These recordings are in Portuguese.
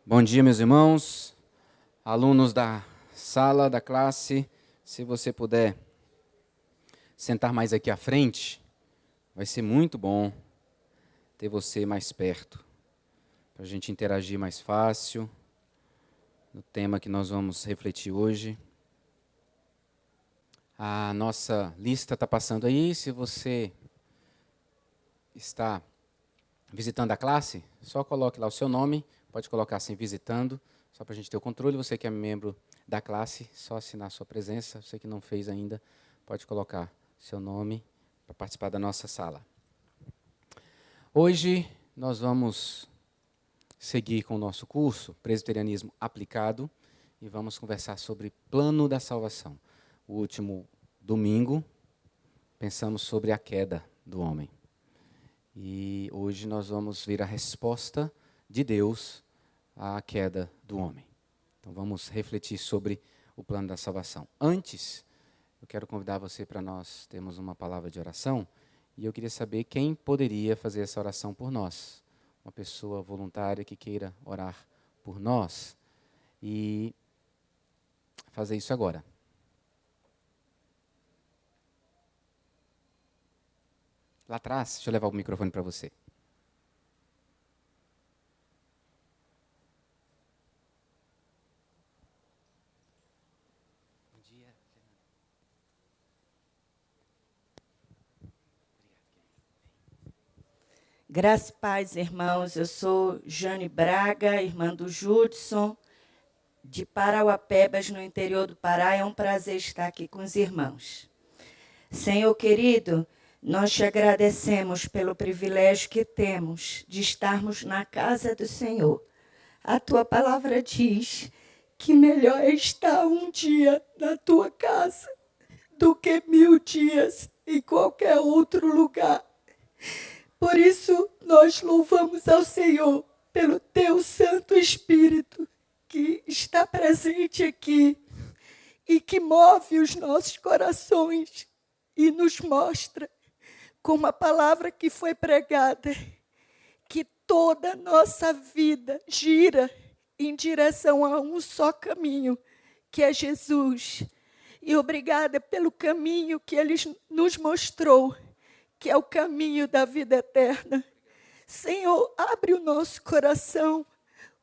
Bom dia, meus irmãos, alunos da sala, da classe. Se você puder sentar mais aqui à frente, vai ser muito bom ter você mais perto, para a gente interagir mais fácil no tema que nós vamos refletir hoje. A nossa lista está passando aí. Se você está visitando a classe, só coloque lá o seu nome. Pode colocar assim, visitando, só para a gente ter o controle. Você que é membro da classe, só assinar a sua presença. Você que não fez ainda, pode colocar seu nome para participar da nossa sala. Hoje nós vamos seguir com o nosso curso, Presbiterianismo Aplicado, e vamos conversar sobre plano da salvação. O último domingo, pensamos sobre a queda do homem. E hoje nós vamos ver a resposta de Deus à queda do homem. Então vamos refletir sobre o plano da salvação. Antes, eu quero convidar você para nós termos uma palavra de oração, e eu queria saber quem poderia fazer essa oração por nós. Uma pessoa voluntária que queira orar por nós e fazer isso agora. Lá atrás, deixa eu levar o microfone para você. Bom dia, Graça e paz, irmãos. Eu sou Jane Braga, irmã do Judson, de Parauapebas, no interior do Pará. É um prazer estar aqui com os irmãos. Senhor querido, nós te agradecemos pelo privilégio que temos de estarmos na casa do Senhor. A tua palavra diz que melhor é estar um dia na tua casa do que 1000 dias em qualquer outro lugar. Por isso, nós louvamos ao Senhor pelo teu Santo Espírito que está presente aqui e que move os nossos corações e nos mostra, com a palavra que foi pregada, que toda a nossa vida gira em direção a um só caminho, que é Jesus. E obrigada pelo caminho que Ele nos mostrou, que é o caminho da vida eterna. Senhor, abre o nosso coração,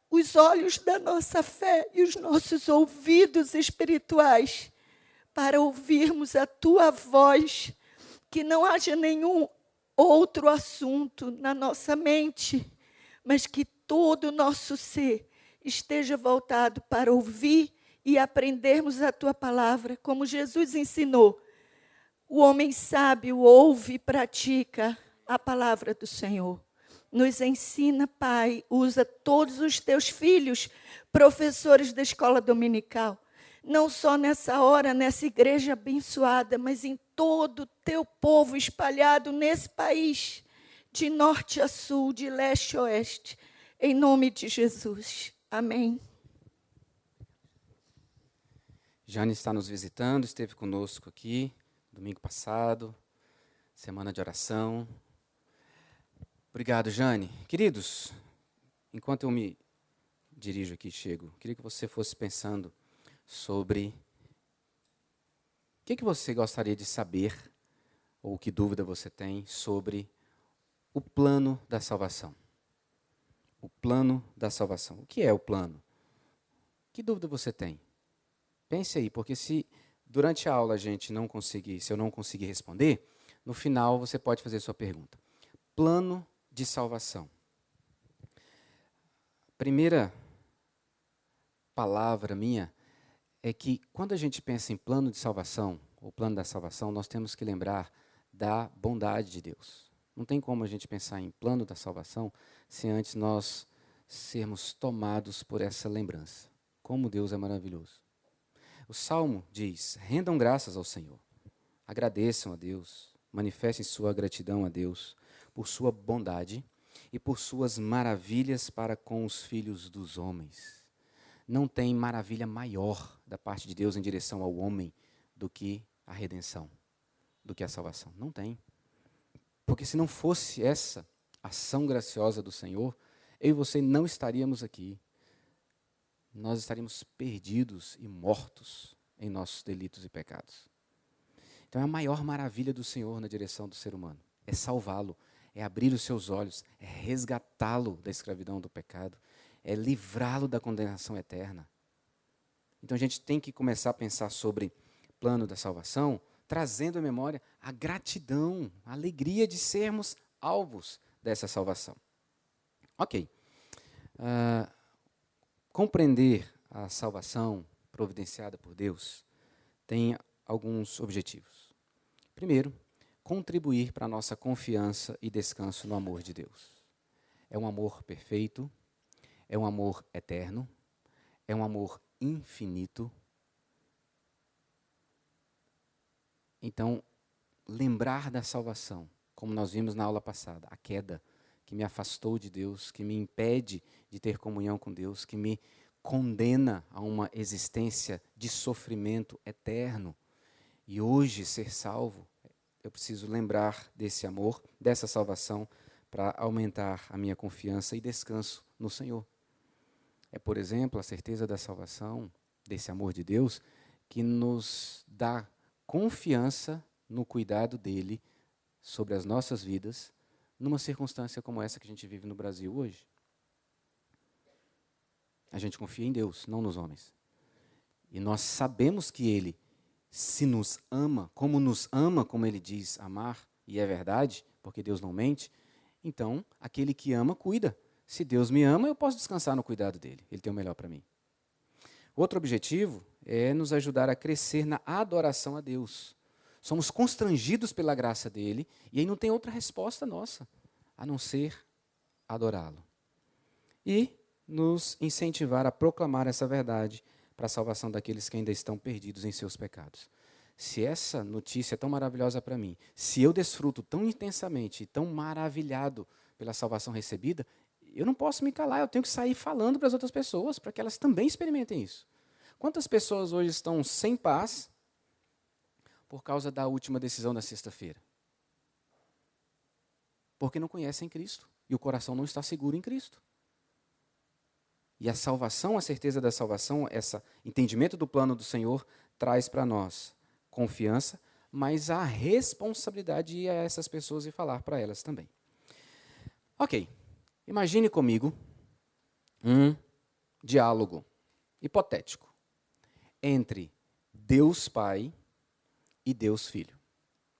os olhos da nossa fé e os nossos ouvidos espirituais, para ouvirmos a Tua voz, que não haja nenhum outro assunto na nossa mente, mas que todo o nosso ser esteja voltado para ouvir e aprendermos a Tua palavra, como Jesus ensinou. O homem sábio ouve e pratica a palavra do Senhor. Nos ensina, Pai, usa todos os teus filhos, professores da escola dominical, não só nessa hora, nessa igreja abençoada, mas em todo o teu povo espalhado nesse país, de norte a sul, de leste a oeste, em nome de Jesus. Amém. Jane está nos visitando, esteve conosco aqui domingo passado, semana de oração. Obrigado, Jane. Queridos, enquanto eu me dirijo aqui, queria que você fosse pensando sobre o que você gostaria de saber, ou que dúvida você tem sobre o plano da salvação. O plano da salvação. O que é o plano? Que dúvida você tem? Pense aí, porque se durante a aula se eu não conseguir responder, no final você pode fazer sua pergunta. Plano de salvação. A primeira palavra minha é que quando a gente pensa em plano de salvação, ou plano da salvação, nós temos que lembrar da bondade de Deus. Não tem como a gente pensar em plano da salvação se antes nós sermos tomados por essa lembrança. Como Deus é maravilhoso. O Salmo diz: rendam graças ao Senhor, agradeçam a Deus, manifestem sua gratidão a Deus por sua bondade e por suas maravilhas para com os filhos dos homens. Não tem maravilha maior da parte de Deus em direção ao homem do que a redenção, do que a salvação. Não tem. Porque se não fosse essa ação graciosa do Senhor, eu e você não estaríamos aqui. nós estaríamos perdidos e mortos em nossos delitos e pecados. Então é a maior maravilha do Senhor na direção do ser humano. É salvá-lo, é abrir os seus olhos, é resgatá-lo da escravidão do pecado, é livrá-lo da condenação eterna. Então a gente tem que começar a pensar sobre o plano da salvação, trazendo à memória a gratidão, a alegria de sermos alvos dessa salvação. Ok. Compreender a salvação providenciada por Deus tem alguns objetivos. Primeiro, contribuir para a nossa confiança e descanso no amor de Deus. É um amor perfeito, é um amor eterno, é um amor infinito. Então, lembrar da salvação, como nós vimos na aula passada, a queda que me afastou de Deus, que me impede de ter comunhão com Deus, que me condena a uma existência de sofrimento eterno. E hoje, ser salvo, eu preciso lembrar desse amor, dessa salvação, para aumentar a minha confiança e descanso no Senhor. É, por exemplo, a certeza da salvação, desse amor de Deus, que nos dá confiança no cuidado dele sobre as nossas vidas, numa circunstância como essa que a gente vive no Brasil hoje. A gente confia em Deus, não nos homens. E nós sabemos que Ele, se nos ama, como Ele diz amar, e é verdade, porque Deus não mente, então aquele que ama, cuida. Se Deus me ama, eu posso descansar no cuidado dEle. Ele tem o melhor para mim. Outro objetivo é nos ajudar a crescer na adoração a Deus. Somos constrangidos pela graça dEle, e aí não tem outra resposta nossa, a não ser adorá-lo. E nos incentivar a proclamar essa verdade para a salvação daqueles que ainda estão perdidos em seus pecados. Se essa notícia é tão maravilhosa para mim, se eu desfruto tão intensamente e tão maravilhado pela salvação recebida, eu não posso me calar, eu tenho que sair falando para as outras pessoas, para que elas também experimentem isso. Quantas pessoas hoje estão sem paz por causa da última decisão da sexta-feira? Porque não conhecem Cristo e o coração não está seguro em Cristo. E a salvação, a certeza da salvação, esse entendimento do plano do Senhor, traz para nós confiança, mas a responsabilidade de ir a essas pessoas e falar para elas também. Ok, imagine comigo um diálogo hipotético entre Deus Pai e Deus Filho.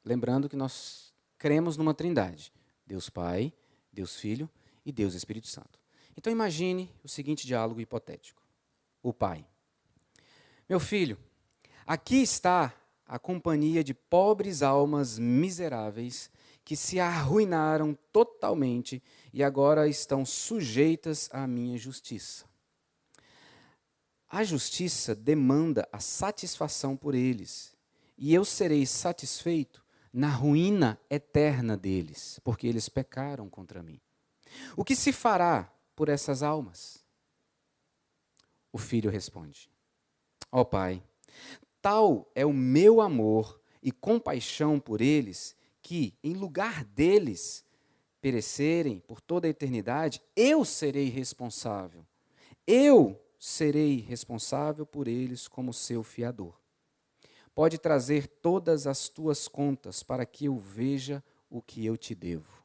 Lembrando que nós cremos numa trindade, Deus Pai, Deus Filho e Deus Espírito Santo. Então imagine o seguinte diálogo hipotético. O pai: meu filho, aqui está a companhia de pobres almas miseráveis que se arruinaram totalmente e agora estão sujeitas à minha justiça. A justiça demanda a satisfação por eles, e eu serei satisfeito na ruína eterna deles, porque eles pecaram contra mim. O que se fará por essas almas? O filho responde: ó Pai, tal é o meu amor e compaixão por eles, que, em lugar deles perecerem por toda a eternidade, eu serei responsável. Eu serei responsável por eles como seu fiador. Pode trazer todas as tuas contas para que eu veja o que eu te devo.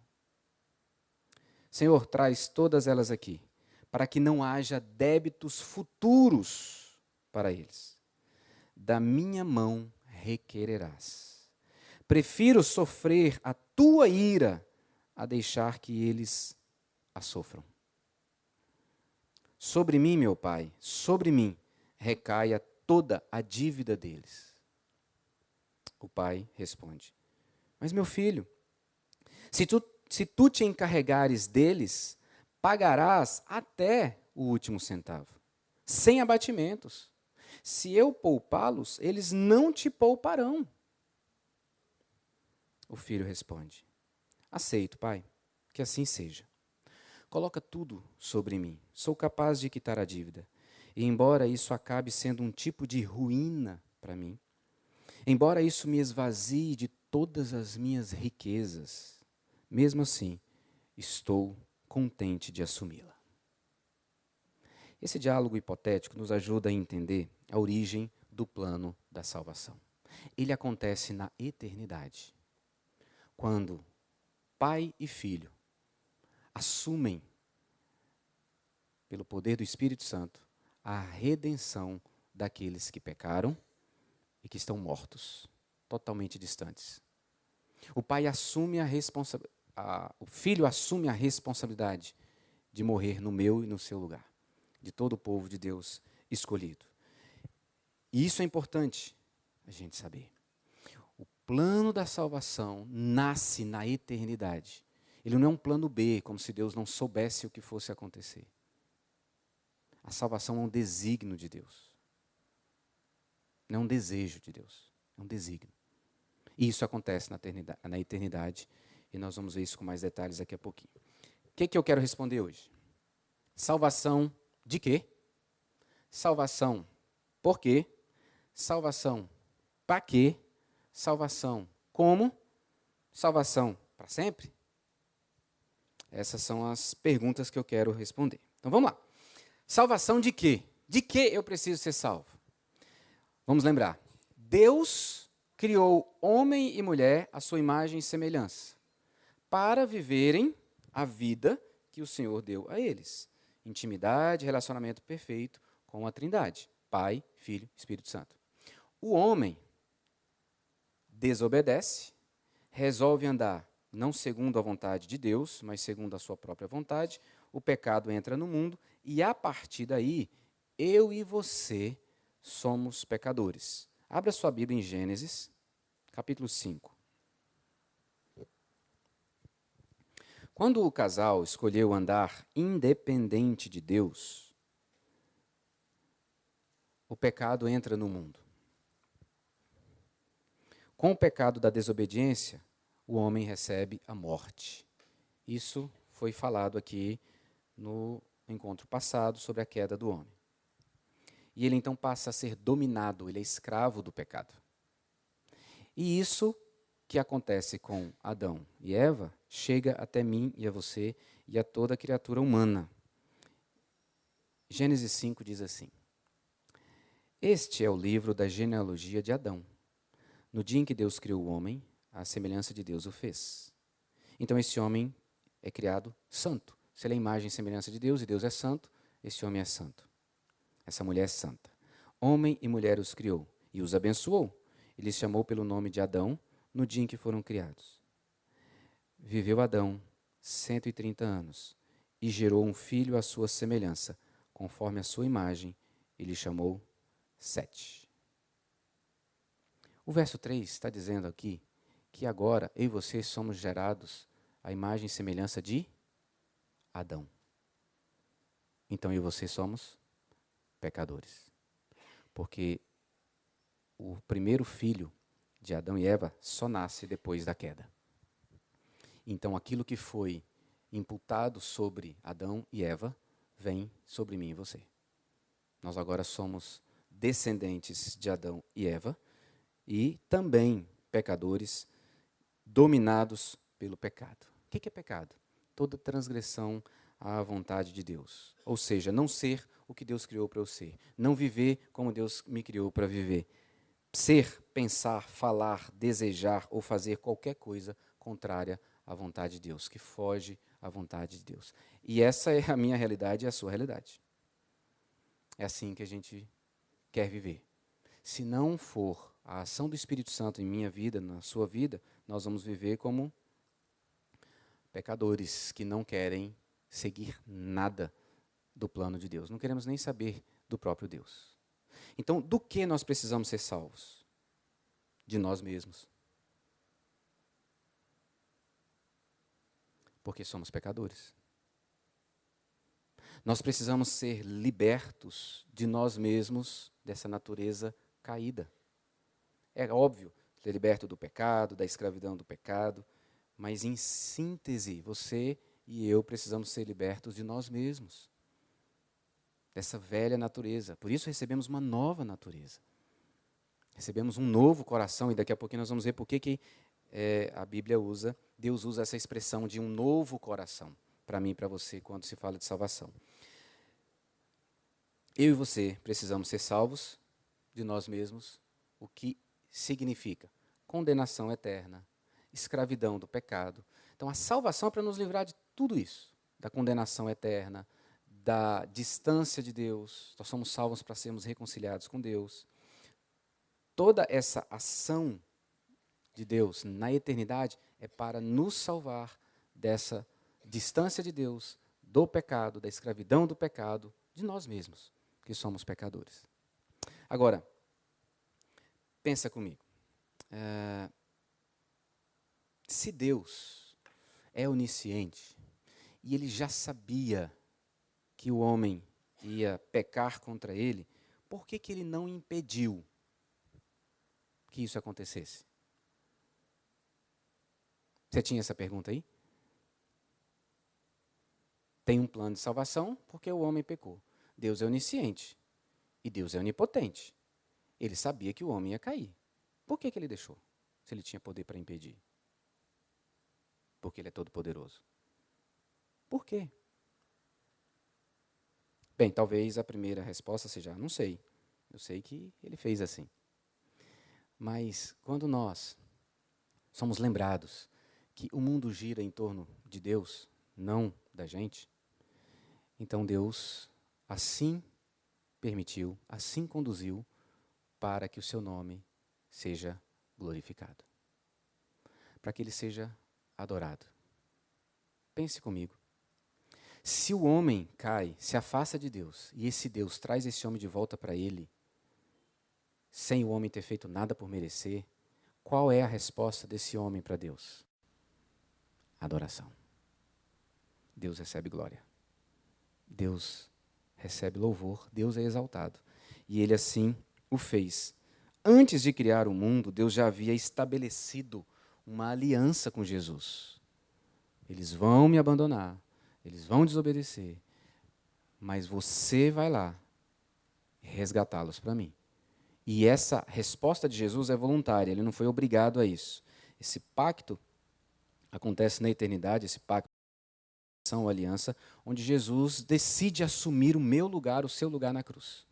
Senhor, traz todas elas aqui, para que não haja débitos futuros para eles. Da minha mão requererás. Prefiro sofrer a tua ira a deixar que eles a sofram. Sobre mim, meu Pai, sobre mim, recaia toda a dívida deles. O pai responde: mas meu filho, se tu te encarregares deles, pagarás até o último centavo, sem abatimentos. Se eu poupá-los, eles não te pouparão. O filho responde: aceito, pai, que assim seja. Coloca tudo sobre mim, sou capaz de quitar a dívida. E embora isso acabe sendo um tipo de ruína para mim, embora isso me esvazie de todas as minhas riquezas, mesmo assim, estou contente de assumi-la. Esse diálogo hipotético nos ajuda a entender a origem do plano da salvação. Ele acontece na eternidade, quando pai e filho assumem, pelo poder do Espírito Santo, a redenção daqueles que pecaram e que estão mortos, totalmente distantes. O pai assume o filho assume a responsabilidade de morrer no meu e no seu lugar, de todo o povo de Deus escolhido. E isso é importante a gente saber. O plano da salvação nasce na eternidade. Ele não é um plano B, como se Deus não soubesse o que fosse acontecer. A salvação é um desígnio de Deus. Não é um desejo de Deus, é um desígnio. E isso acontece na eternidade, e nós vamos ver isso com mais detalhes daqui a pouquinho. O que eu quero responder hoje? Salvação de quê? Salvação por quê? Salvação para quê? Salvação como? Salvação para sempre? Essas são as perguntas que eu quero responder. Então vamos lá. Salvação de quê? De que eu preciso ser salvo? Vamos lembrar. Deus criou homem e mulher à sua imagem e semelhança, para viverem a vida que o Senhor deu a eles. Intimidade, relacionamento perfeito com a Trindade, Pai, Filho, Espírito Santo. O homem desobedece, resolve andar não segundo a vontade de Deus, mas segundo a sua própria vontade. O pecado entra no mundo e, a partir daí, eu e você somos pecadores. Abra sua Bíblia em Gênesis, capítulo 5. Quando o casal escolheu andar independente de Deus, o pecado entra no mundo. Com o pecado da desobediência, o homem recebe a morte. Isso foi falado aqui no encontro passado sobre a queda do homem. E ele então passa a ser dominado, ele é escravo do pecado. E isso que acontece com Adão e Eva chega até mim e a você e a toda criatura humana. Gênesis 5 diz assim: Este é o livro da genealogia de Adão. No dia em que Deus criou o homem, à semelhança de Deus o fez. Então esse homem é criado santo. Se ele é a imagem e semelhança de Deus, e Deus é santo, esse homem é santo. Essa mulher é santa. Homem e mulher os criou e os abençoou. Ele os chamou pelo nome de Adão no dia em que foram criados. Viveu Adão 130 anos e gerou um filho à sua semelhança, conforme a sua imagem, e lhe chamou Sete. O verso 3 está dizendo aqui que agora eu e você somos gerados à imagem e semelhança de Adão. Então eu e você somos pecadores. Porque o primeiro filho de Adão e Eva só nasce depois da queda. Então aquilo que foi imputado sobre Adão e Eva vem sobre mim e você. Nós agora somos descendentes de Adão e Eva e também pecadores dominados pelo pecado. O que é pecado? Toda transgressão à vontade de Deus. Ou seja, não ser o que Deus criou para eu ser. Não viver como Deus me criou para viver. Ser, pensar, falar, desejar ou fazer qualquer coisa contrária à vontade de Deus, que foge à vontade de Deus. E essa é a minha realidade e a sua realidade. É assim que a gente quer viver. Se não for a ação do Espírito Santo em minha vida, na sua vida, nós vamos viver como pecadores que não querem seguir nada do plano de Deus. Não queremos nem saber do próprio Deus. Então, do que nós precisamos ser salvos? De nós mesmos. Porque somos pecadores. Nós precisamos ser libertos de nós mesmos, dessa natureza caída. É óbvio, ser liberto do pecado, da escravidão do pecado, mas em síntese, você e eu precisamos ser libertos de nós mesmos, dessa velha natureza. Por isso recebemos uma nova natureza. Recebemos um novo coração, e daqui a pouquinho nós vamos ver por que a Bíblia usa, Deus usa essa expressão de um novo coração, para mim e para você, quando se fala de salvação. eu e você precisamos ser salvos de nós mesmos, o que significa condenação eterna, escravidão do pecado. Então, a salvação é para nos livrar de tudo isso, da condenação eterna, da distância de Deus. Nós somos salvos para sermos reconciliados com Deus. Toda essa ação de Deus na eternidade é para nos salvar dessa distância de Deus, do pecado, da escravidão do pecado, de nós mesmos, que somos pecadores. Agora, pensa comigo. Se Deus é onisciente e Ele já sabia que o homem ia pecar contra Ele, por que Ele não impediu que isso acontecesse? Você tinha essa pergunta aí? Tem um plano de salvação porque o homem pecou. Deus é onisciente e Deus é onipotente. Ele sabia que o homem ia cair. Por que Ele deixou? Se Ele tinha poder para impedir. Porque Ele é todo poderoso. Por quê? Bem, talvez a primeira resposta seja, não sei. Eu sei que Ele fez assim. Mas quando nós somos lembrados que o mundo gira em torno de Deus, não da gente, então Deus assim permitiu, assim conduziu para que o seu nome seja glorificado. Para que Ele seja adorado. Pense comigo. Se o homem cai, se afasta de Deus, e esse Deus traz esse homem de volta para Ele, sem o homem ter feito nada por merecer, qual é a resposta desse homem para Deus? Adoração. Deus recebe glória. Deus recebe louvor, Deus é exaltado. E Ele assim o fez. Antes de criar o mundo, Deus já havia estabelecido uma aliança com Jesus. Eles vão me abandonar, eles vão desobedecer, mas você vai lá resgatá-los para mim. E essa resposta de Jesus é voluntária, Ele não foi obrigado a isso. Esse pacto acontece na eternidade, esse pacto são aliança, onde Jesus decide assumir o meu lugar, o seu lugar na cruz.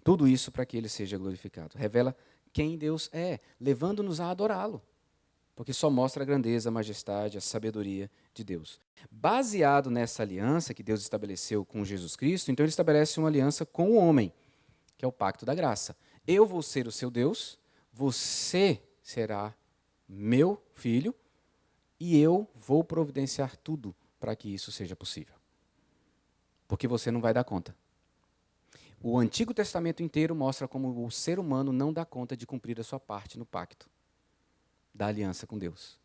Tudo isso para que Ele seja glorificado. Revela quem Deus é, levando-nos a adorá-lo. Porque só mostra a grandeza, a majestade, a sabedoria de Deus. Baseado nessa aliança que Deus estabeleceu com Jesus Cristo, então Ele estabelece uma aliança com o homem, que é o pacto da graça. Eu vou ser o seu Deus, você será meu filho, e eu vou providenciar tudo para que isso seja possível. Porque você não vai dar conta. O Antigo Testamento inteiro mostra como o ser humano não dá conta de cumprir a sua parte no pacto da aliança com Deus.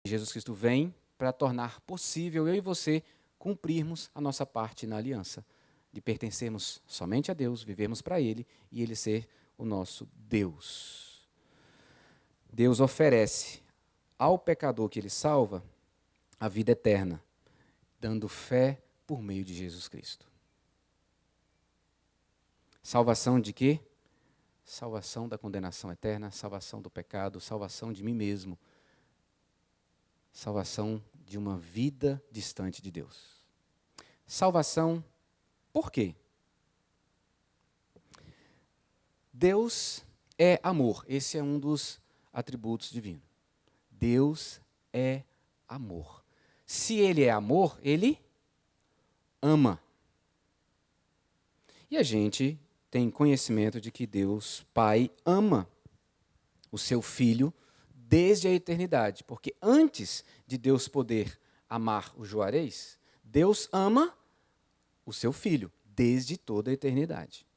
Jesus Cristo vem para tornar possível eu e você cumprirmos a nossa parte na aliança, de pertencermos somente a Deus, vivermos para Ele e Ele ser o nosso Deus. Deus oferece ao pecador que Ele salva a vida eterna, dando fé por meio de Jesus Cristo. Salvação de quê? Salvação da condenação eterna, salvação do pecado, salvação de mim mesmo, salvação de uma vida distante de Deus. Salvação, por quê? Deus é amor, esse é um dos atributos divinos. Deus é amor. Se Ele é amor, Ele ama. E a gente tem conhecimento de que Deus Pai ama o seu Filho desde a eternidade. Porque antes de Deus poder amar o Juarez, Deus ama o seu Filho desde toda a eternidade.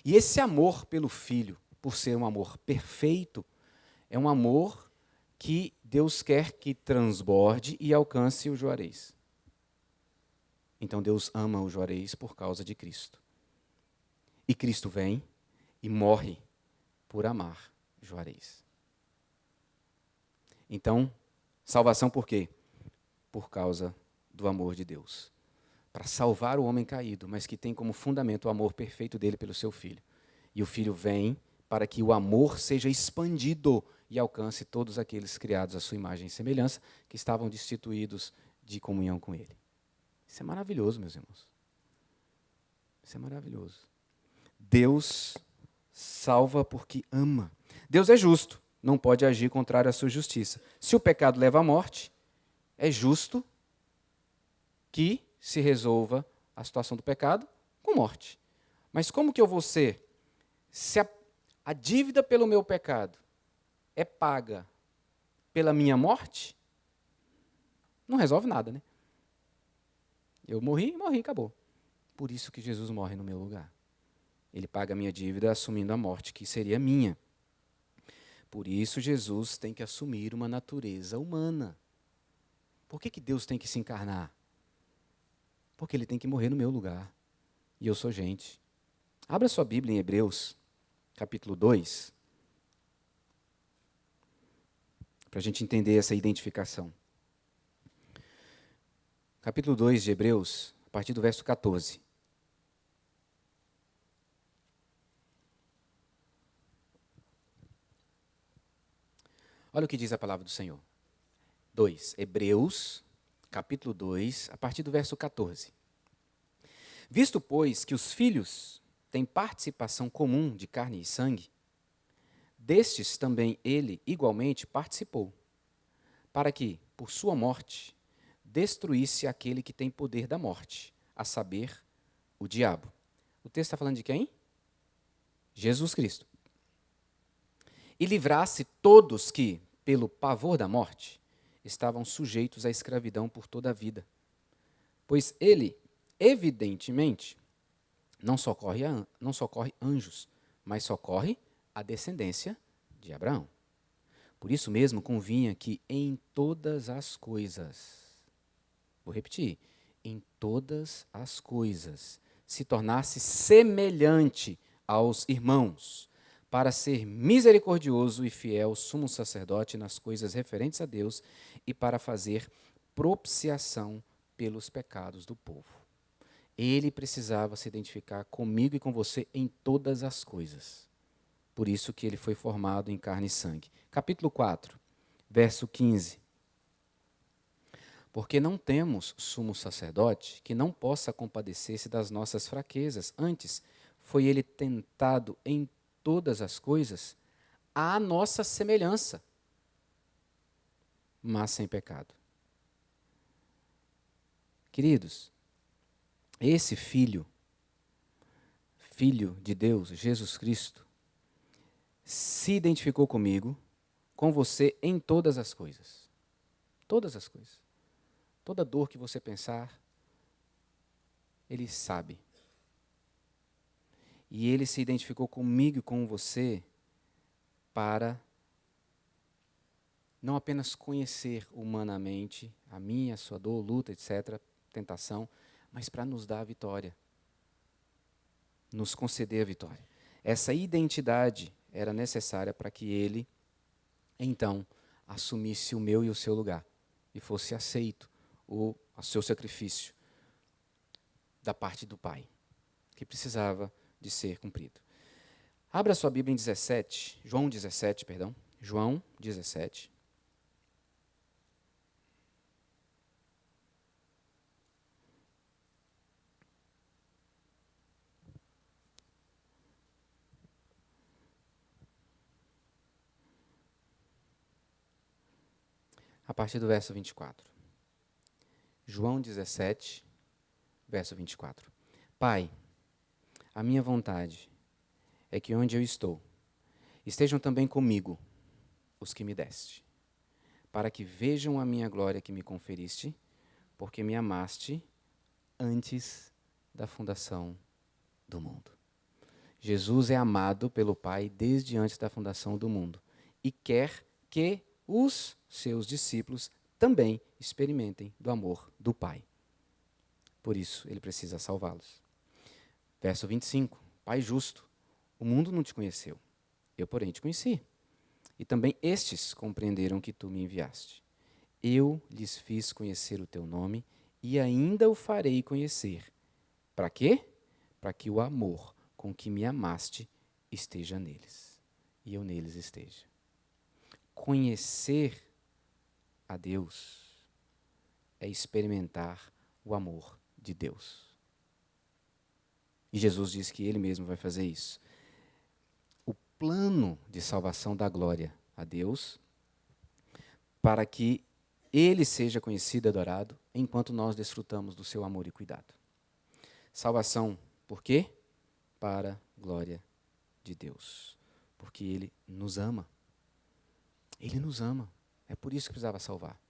E esse amor pelo Filho, por ser um amor perfeito, é um amor que Deus quer que transborde e alcance o Juarez. Então Deus ama o Juarez por causa de Cristo. E Cristo vem e morre por amar Juarez. Então, salvação por quê? Por causa do amor de Deus. Para salvar o homem caído, mas que tem como fundamento o amor perfeito dele pelo seu Filho. E o Filho vem para que o amor seja expandido e alcance todos aqueles criados à sua imagem e semelhança, que estavam destituídos de comunhão com Ele. Isso é maravilhoso, meus irmãos. Isso é maravilhoso. Deus salva porque ama. Deus é justo, não pode agir contrário à sua justiça. Se o pecado leva à morte, é justo que se resolva a situação do pecado com morte. Mas como que eu vou ser? Se a dívida pelo meu pecado é paga pela minha morte, não resolve nada, né? Eu morri, acabou. Por isso que Jesus morre no meu lugar. Ele paga a minha dívida assumindo a morte, que seria minha. Por isso Jesus tem que assumir uma natureza humana. Por que Deus tem que se encarnar? Porque ele tem que morrer no meu lugar. E eu sou gente. Abra sua Bíblia em Hebreus, capítulo 2, para a gente entender essa identificação. Capítulo 2 de Hebreus, a partir do verso 14. Olha o que diz a palavra do Senhor. 2, Hebreus, capítulo 2, a partir do verso 14. Visto, pois, que os filhos têm participação comum de carne e sangue, destes também ele igualmente participou, para que, por sua morte, destruísse aquele que tem poder da morte, a saber, o diabo. O texto está falando de quem? Jesus Cristo. E livrasse todos que, pelo pavor da morte, estavam sujeitos à escravidão por toda a vida. Pois ele, evidentemente, não socorre anjos, mas socorre a descendência de Abraão. Por isso mesmo convinha que em todas as coisas, vou repetir, em todas as coisas, se tornasse semelhante aos irmãos, para ser misericordioso e fiel sumo sacerdote nas coisas referentes a Deus e para fazer propiciação pelos pecados do povo. Ele precisava se identificar comigo e com você em todas as coisas. Por isso que ele foi formado em carne e sangue. Capítulo 4, verso 15. Porque não temos sumo sacerdote que não possa compadecer-se das nossas fraquezas. Antes, foi ele tentado em todas as coisas à nossa semelhança, mas sem pecado. Queridos, esse filho de Deus, Jesus Cristo, se identificou comigo, com você em todas as coisas. Todas as coisas. Toda dor que você pensar, ele sabe. E ele se identificou comigo e com você para não apenas conhecer humanamente a minha, a sua dor, luta, etc., tentação, mas para nos dar a vitória. Nos conceder a vitória. Essa identidade era necessária para que ele, então, assumisse o meu e o seu lugar e fosse aceito o seu sacrifício da parte do Pai, que precisava de ser cumprido. Abra sua Bíblia em João 17. A partir do verso 24. João 17, verso 24. Pai, a minha vontade é que onde eu estou, estejam também comigo os que me deste, para que vejam a minha glória que me conferiste, porque me amaste antes da fundação do mundo. Jesus é amado pelo Pai desde antes da fundação do mundo e quer que os seus discípulos também experimentem do amor do Pai. Por isso, ele precisa salvá-los. Verso 25. Pai justo, o mundo não te conheceu, eu, porém, te conheci. E também estes compreenderam que tu me enviaste. Eu lhes fiz conhecer o teu nome e ainda o farei conhecer. Para quê? Para que o amor com que me amaste esteja neles e eu neles esteja. Conhecer a Deus é experimentar o amor de Deus. E Jesus disse que ele mesmo vai fazer isso. O plano de salvação dá glória a Deus, para que ele seja conhecido e adorado, enquanto nós desfrutamos do seu amor e cuidado. Salvação, por quê? Para a glória de Deus. Porque ele nos ama. Ele nos ama. É por isso que precisava salvar.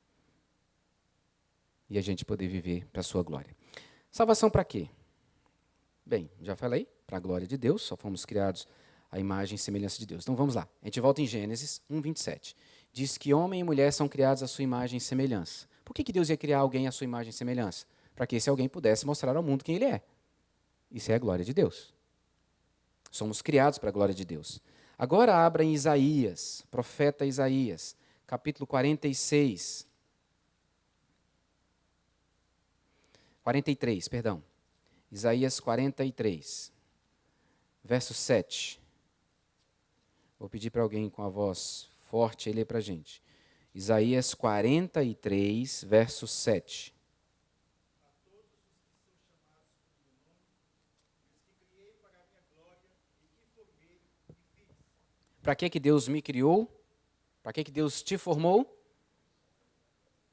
E a gente poder viver para a sua glória. Salvação para quê? Bem, já falei, para a glória de Deus, só fomos criados à imagem e semelhança de Deus. Então vamos lá, a gente volta em Gênesis 1:27. Diz que homem e mulher são criados à sua imagem e semelhança. Por que Deus ia criar alguém à sua imagem e semelhança? Para que esse alguém pudesse mostrar ao mundo quem ele é. Isso é a glória de Deus. Somos criados para a glória de Deus. Agora abra em Isaías, profeta Isaías, capítulo 43, perdão. Isaías 43, verso 7. Vou pedir para alguém com a voz forte ler para a gente. Isaías 43, verso 7. Para que Deus me criou? Para que Deus te formou?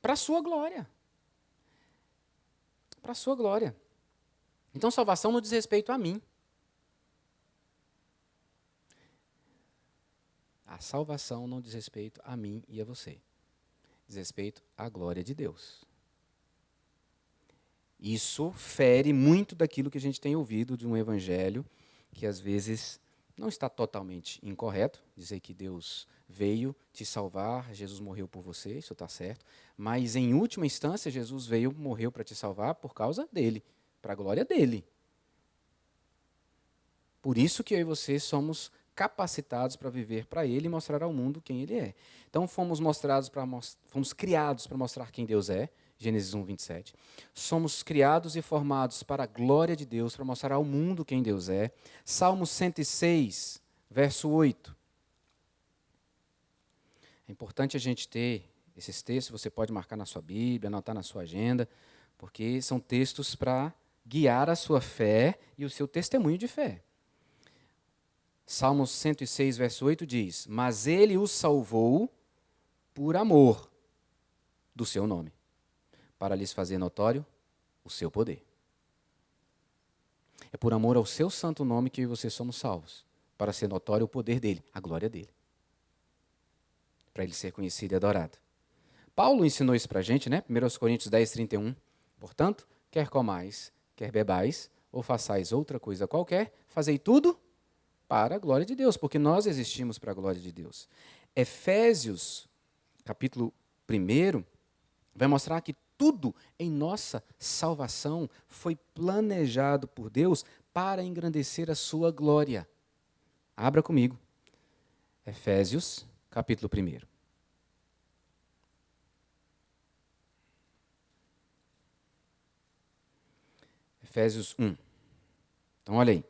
Para a sua glória. Para a sua glória. Então, salvação não diz respeito a mim. A salvação não diz respeito a mim e a você. Diz respeito à glória de Deus. Isso fere muito daquilo que a gente tem ouvido de um evangelho que às vezes não está totalmente incorreto. Dizer que Deus veio te salvar, Jesus morreu por você, isso está certo. Mas em última instância, Jesus morreu para te salvar por causa dele, para a glória dele. Por isso que eu e você somos capacitados para viver para ele e mostrar ao mundo quem ele é. Então fomos criados para mostrar quem Deus é, Gênesis 1:27. Somos criados e formados para a glória de Deus, para mostrar ao mundo quem Deus é. Salmo 106, verso 8. É importante a gente ter esses textos, você pode marcar na sua Bíblia, anotar na sua agenda, porque são textos para guiar a sua fé e o seu testemunho de fé. Salmos 106, verso 8 diz: mas ele os salvou por amor do seu nome, para lhes fazer notório o seu poder. É por amor ao seu santo nome que eu e você somos salvos, para ser notório o poder dele, a glória dele, para ele ser conhecido e adorado. Paulo ensinou isso para a gente, né? 1 Coríntios 10, 31. Portanto, quer comais, quer bebais, ou façais outra coisa qualquer, fazei tudo para a glória de Deus, porque nós existimos para a glória de Deus. Efésios, capítulo 1, vai mostrar que tudo em nossa salvação foi planejado por Deus para engrandecer a sua glória. Abra comigo. Efésios, capítulo 1. Efésios 1. Então, olha aí.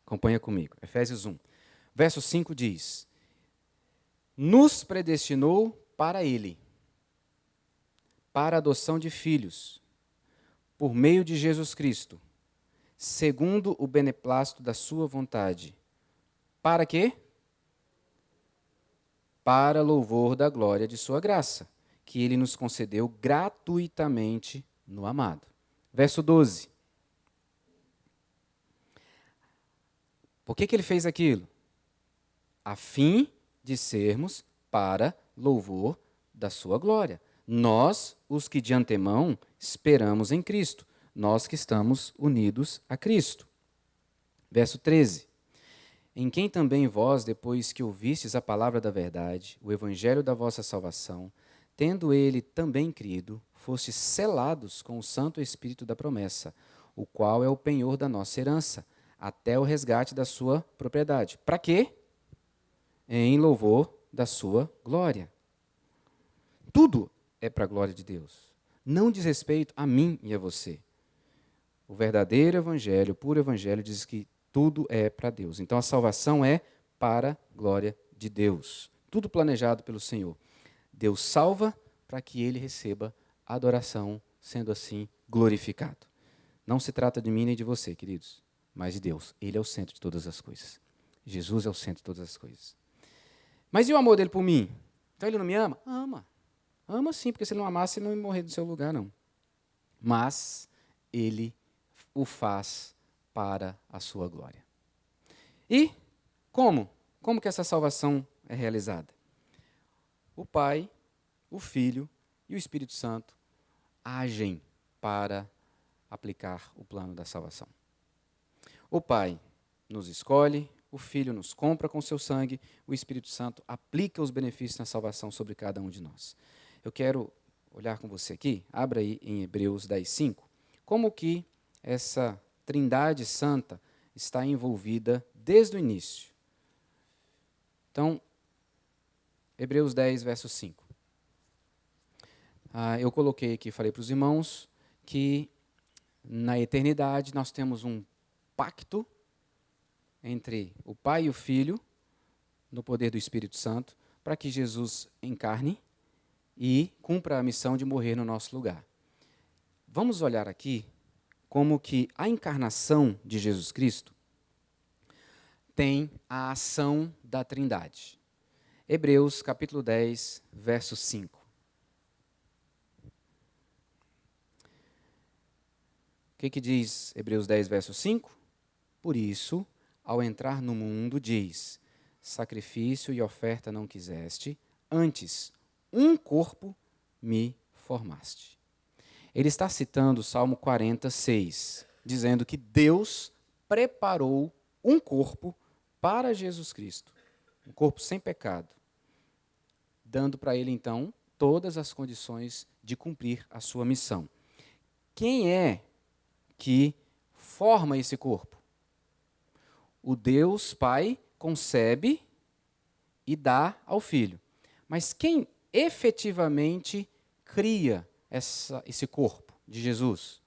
Acompanha comigo. Efésios 1. Verso 5 diz: nos predestinou para ele, para a adoção de filhos, por meio de Jesus Cristo, segundo o beneplácito da sua vontade. Para quê? Para louvor da glória de sua graça, que ele nos concedeu gratuitamente no amado. Verso 12. Por que ele fez aquilo? A fim de sermos para louvor da sua glória. Nós, os que de antemão esperamos em Cristo, nós que estamos unidos a Cristo. Verso 13. Em quem também vós, depois que ouvistes a palavra da verdade, o evangelho da vossa salvação, tendo ele também crido, fostes selados com o Santo Espírito da promessa, o qual é o penhor da nossa herança, até o resgate da sua propriedade. Para quê? Em louvor da sua glória. Tudo é para a glória de Deus. Não diz respeito a mim e a você. O verdadeiro evangelho, o puro evangelho, diz que tudo é para Deus. Então a salvação é para a glória de Deus. Tudo planejado pelo Senhor. Deus salva para que ele receba adoração, sendo assim glorificado. Não se trata de mim nem de você, queridos. mas de Deus. Ele é o centro de todas as coisas. Jesus é o centro de todas as coisas. Mas e o amor dele por mim? Então ele não me ama? Ama. Ama sim, porque se ele não amasse, ele não ia morrer do seu lugar, não. Mas ele o faz para a sua glória. E como? Como que essa salvação é realizada? O Pai, o Filho e o Espírito Santo agem para aplicar o plano da salvação. O Pai nos escolhe, o Filho nos compra com seu sangue, o Espírito Santo aplica os benefícios na salvação sobre cada um de nós. Eu quero olhar com você aqui, abra aí em Hebreus 10:5, como que essa Trindade Santa está envolvida desde o início. Então, Hebreus 10, verso 5. Eu coloquei aqui, falei para os irmãos, que na eternidade nós temos um pacto entre o Pai e o Filho, no poder do Espírito Santo, para que Jesus encarne e cumpra a missão de morrer no nosso lugar. Vamos olhar aqui como que a encarnação de Jesus Cristo tem a ação da Trindade. Hebreus capítulo 10, verso 5. O que diz Hebreus 10, verso 5? Por isso, ao entrar no mundo, diz: sacrifício e oferta não quiseste, antes um corpo me formaste. Ele está citando o Salmo 46, dizendo que Deus preparou um corpo para Jesus Cristo, um corpo sem pecado, dando para ele, então, todas as condições de cumprir a sua missão. Quem é que forma esse corpo? O Deus Pai concebe e dá ao Filho. Mas quem efetivamente cria esse corpo de Jesus?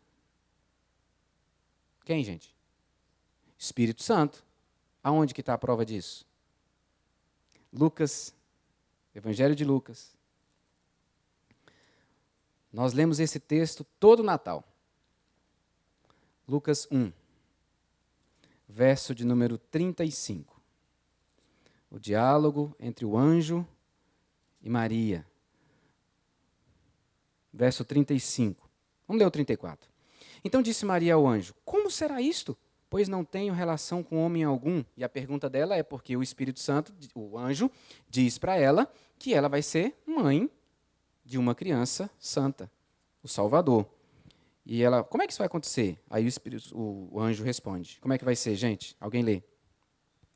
Quem, gente? Espírito Santo. Aonde que está a prova disso? Lucas, Evangelho de Lucas. Nós lemos esse texto todo Natal. Lucas 1, verso de número 35. O diálogo entre o anjo e Maria. Verso 35. Vamos ler o 34. Então disse Maria ao anjo: como será isto? Pois não tenho relação com homem algum. E a pergunta dela é porque o Espírito Santo, o anjo, diz para ela que ela vai ser mãe de uma criança santa, o Salvador. E ela, como é que isso vai acontecer? Aí o anjo responde. Como é que vai ser, gente? Alguém lê.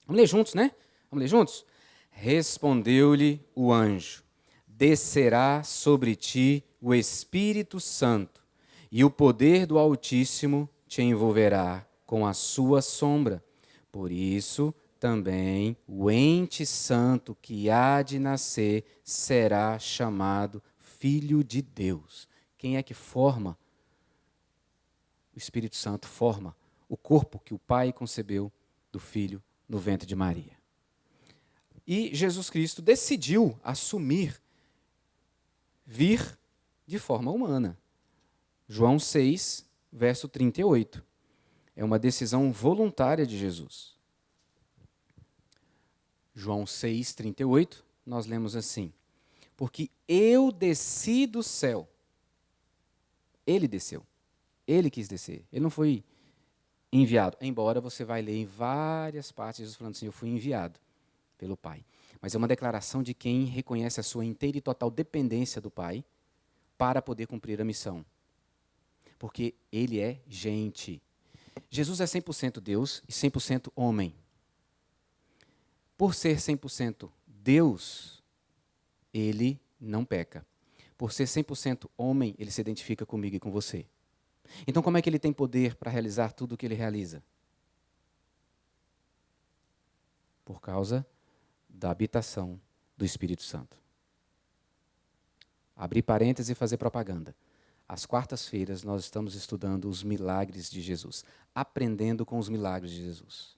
Vamos ler juntos, né? Vamos ler juntos? Respondeu-lhe o anjo: descerá sobre ti o Espírito Santo, e o poder do Altíssimo te envolverá com a sua sombra. Por isso, também o ente santo que há de nascer será chamado Filho de Deus. Quem é que forma? O Espírito Santo forma o corpo que o Pai concebeu do Filho no ventre de Maria. E Jesus Cristo decidiu vir de forma humana. João 6, verso 38. É uma decisão voluntária de Jesus. João 6, 38, nós lemos assim: porque eu desci do céu. Ele desceu. Ele quis descer. Ele não foi enviado. Embora você vai ler em várias partes Jesus falando assim: eu fui enviado pelo Pai. Mas é uma declaração de quem reconhece a sua inteira e total dependência do Pai para poder cumprir a missão. Porque ele é gente. Jesus é 100% Deus e 100% homem. Por ser 100% Deus, ele não peca. Por ser 100% homem, ele se identifica comigo e com você. Então, como é que ele tem poder para realizar tudo o que ele realiza? Por causa da habitação do Espírito Santo. Abrir parênteses e fazer propaganda. Às quartas-feiras, nós estamos estudando os milagres de Jesus, aprendendo com os milagres de Jesus.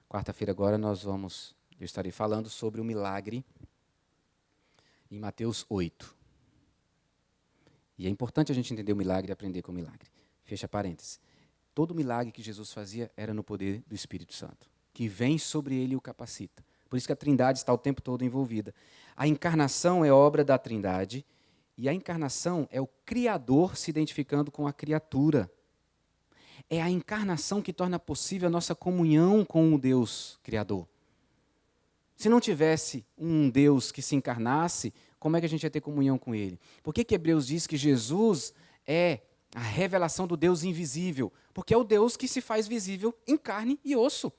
Quarta-feira agora eu estarei falando sobre o milagre em Mateus 8. E é importante a gente entender o milagre e aprender com o milagre. Fecha parênteses. todo milagre que Jesus fazia era no poder do Espírito Santo, que vem sobre ele e o capacita. Por isso que a Trindade está o tempo todo envolvida. A encarnação é obra da Trindade, e a encarnação é o Criador se identificando com a criatura. É a encarnação que torna possível a nossa comunhão com o Deus Criador. Se não tivesse um Deus que se encarnasse, como é que a gente ia ter comunhão com Ele? Por que Hebreus diz que Jesus é a revelação do Deus invisível? Porque é o Deus que se faz visível em carne e osso.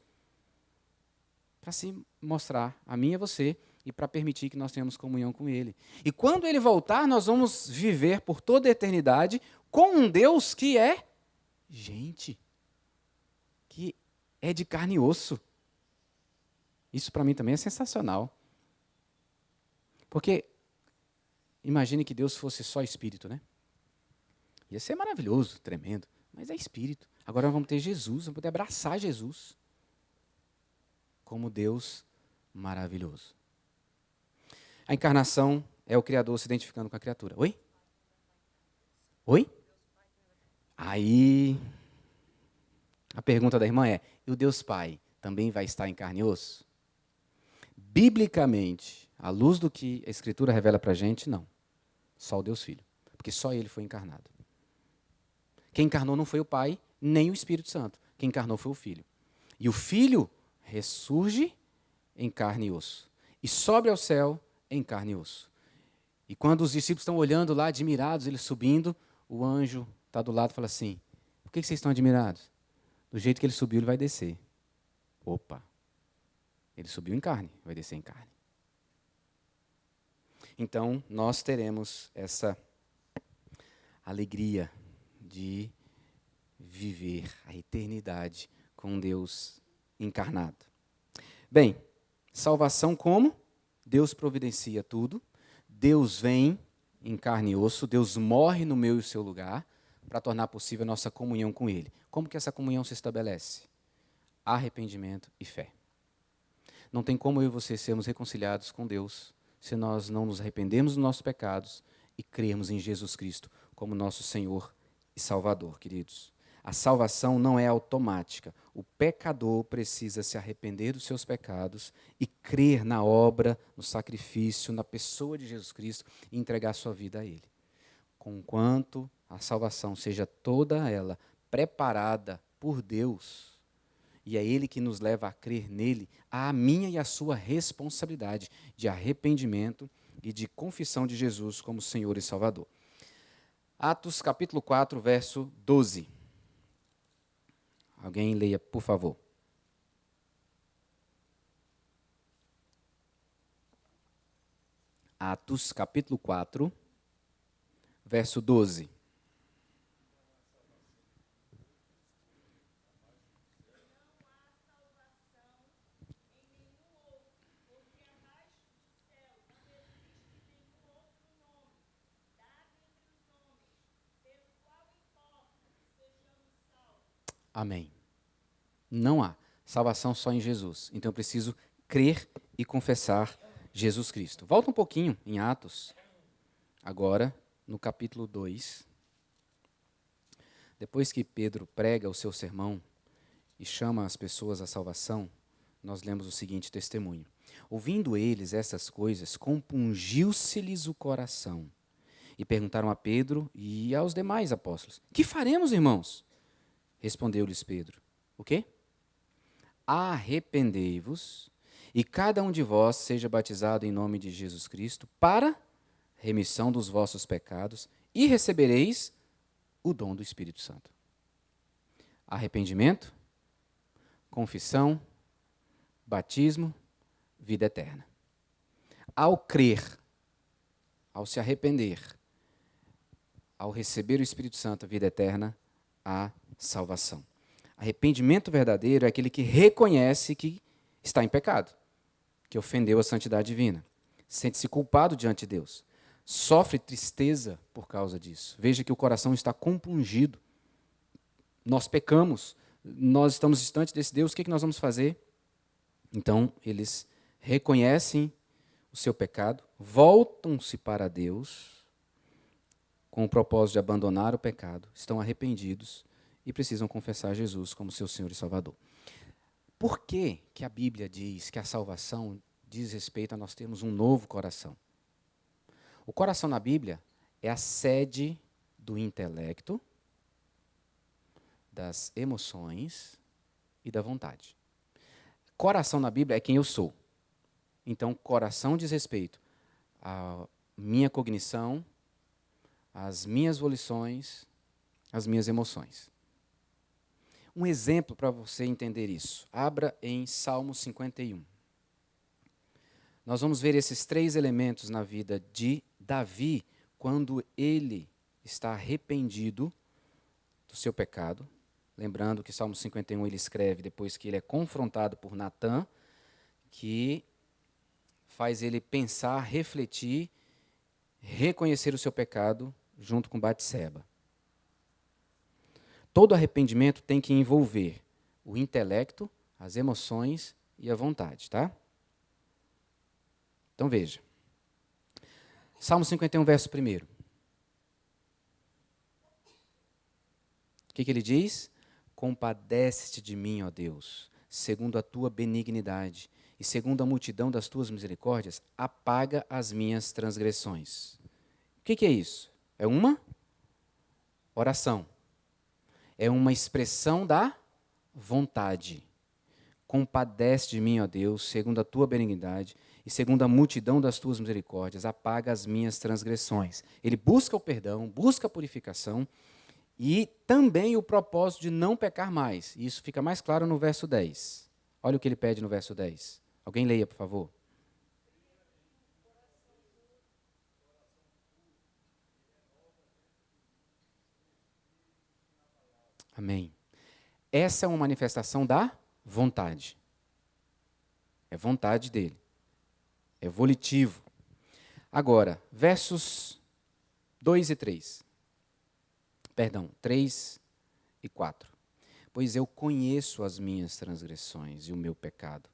Para se mostrar a mim e a você e para permitir que nós tenhamos comunhão com Ele. E quando Ele voltar, nós vamos viver por toda a eternidade com um Deus que é gente, que é de carne e osso. Isso para mim também é sensacional. Porque imagine que Deus fosse só espírito, né? Ia ser maravilhoso, tremendo, mas é espírito. Agora nós vamos ter Jesus, vamos poder abraçar Jesus como Deus maravilhoso. A encarnação é o Criador se identificando com a criatura. Oi? Oi? Aí, a pergunta da irmã é, e o Deus Pai também vai estar em carne e osso? Biblicamente, à luz do que a Escritura revela para a gente, não. Só o Deus Filho. Porque só Ele foi encarnado. Quem encarnou não foi o Pai, nem o Espírito Santo. Quem encarnou foi o Filho. E o Filho ressurge em carne e osso. E sobe ao céu em carne e osso. E quando os discípulos estão olhando lá, admirados, ele subindo, o anjo está do lado e fala assim, por que vocês estão admirados? Do jeito que ele subiu, ele vai descer. Opa! Ele subiu em carne, vai descer em carne. Então, nós teremos essa alegria de viver a eternidade com Deus encarnado. Bem, salvação como? Deus providencia tudo, Deus vem em carne e osso, Deus morre no meu e o seu lugar para tornar possível a nossa comunhão com Ele. Como que essa comunhão se estabelece? Arrependimento e fé. Não tem como eu e você sermos reconciliados com Deus se nós não nos arrependermos dos nossos pecados e crermos em Jesus Cristo como nosso Senhor e Salvador, queridos. A salvação não é automática. O pecador precisa se arrepender dos seus pecados e crer na obra, no sacrifício, na pessoa de Jesus Cristo e entregar sua vida a Ele. Conquanto a salvação seja toda ela preparada por Deus, e é Ele que nos leva a crer nele, a minha e a sua responsabilidade de arrependimento e de confissão de Jesus como Senhor e Salvador. Atos capítulo 4, verso 12. Alguém leia, por favor. Atos capítulo 4, verso 12. Amém. Não há salvação só em Jesus. Então eu preciso crer e confessar Jesus Cristo. Volta um pouquinho em Atos, agora no capítulo 2. Depois que Pedro prega o seu sermão e chama as pessoas à salvação, nós lemos o seguinte testemunho. Ouvindo eles essas coisas, compungiu-se-lhes o coração. E perguntaram a Pedro e aos demais apóstolos, que faremos, irmãos? Respondeu-lhes Pedro, o quê? Arrependei-vos e cada um de vós seja batizado em nome de Jesus Cristo para remissão dos vossos pecados e recebereis o dom do Espírito Santo. Arrependimento, confissão, batismo, vida eterna. Ao crer, ao se arrepender, ao receber o Espírito Santo, a vida eterna, a salvação. Arrependimento verdadeiro é aquele que reconhece que está em pecado, que ofendeu a santidade divina, sente-se culpado diante de Deus, sofre tristeza por causa disso. Veja que o coração está compungido. Nós pecamos, nós estamos distantes desse Deus, o que nós vamos fazer? Então, eles reconhecem o seu pecado, voltam-se para Deus com o propósito de abandonar o pecado, estão arrependidos e precisam confessar Jesus como seu Senhor e Salvador. Por que que a Bíblia diz que a salvação diz respeito a nós termos um novo coração? O coração na Bíblia é a sede do intelecto, das emoções e da vontade. Coração na Bíblia é quem eu sou. Então, coração diz respeito à minha cognição, às minhas volições, às minhas emoções. Um exemplo para você entender isso. Abra em Salmo 51. Nós vamos ver esses 3 elementos na vida de Davi, quando ele está arrependido do seu pecado. Lembrando que Salmo 51 ele escreve depois que ele é confrontado por Natã, que faz ele pensar, refletir, reconhecer o seu pecado junto com Batseba. Todo arrependimento tem que envolver o intelecto, as emoções e a vontade, tá? Então veja. Salmo 51, verso 1. O que ele diz? Compadece-te de mim, ó Deus, segundo a tua benignidade, e segundo a multidão das tuas misericórdias, apaga as minhas transgressões. O que é isso? É uma oração. É uma expressão da vontade. Compadece de mim, ó Deus, segundo a tua benignidade, e segundo a multidão das tuas misericórdias, apaga as minhas transgressões. Ele busca o perdão, busca a purificação, e também o propósito de não pecar mais. E isso fica mais claro no verso 10. Olha o que ele pede no verso 10. Alguém leia, por favor. Amém. Essa é uma manifestação da vontade. É vontade dele. É volitivo. Agora, versos 2 e 3. Perdão, 3 e 4. Pois eu conheço as minhas transgressões e o meu pecado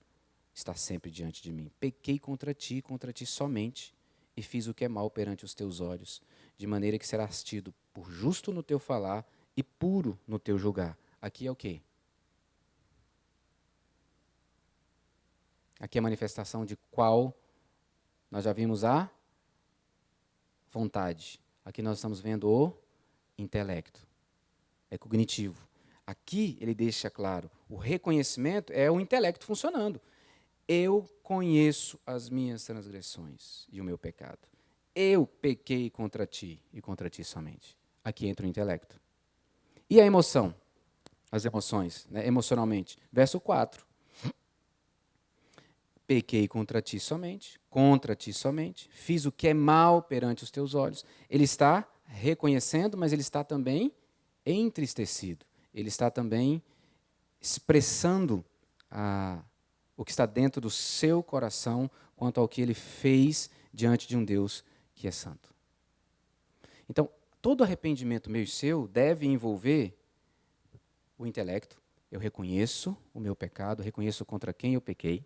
está sempre diante de mim. Pequei contra ti somente, e fiz o que é mal perante os teus olhos, de maneira que serás tido por justo no teu falar e puro no teu julgar. Aqui é o quê? Aqui é a manifestação de qual nós já vimos a vontade. Aqui nós estamos vendo o intelecto. É cognitivo. Aqui ele deixa claro, o reconhecimento é o intelecto funcionando. Eu conheço as minhas transgressões e o meu pecado. Eu pequei contra ti e contra ti somente. Aqui entra o intelecto. E a emoção? As emoções, né, emocionalmente. Verso 4. Pequei contra ti somente, fiz o que é mal perante os teus olhos. Ele está reconhecendo, mas ele está também entristecido. Ele está também expressando o que está dentro do seu coração quanto ao que ele fez diante de um Deus que é santo. Então, todo arrependimento meu e seu deve envolver o intelecto. Eu reconheço o meu pecado, reconheço contra quem eu pequei.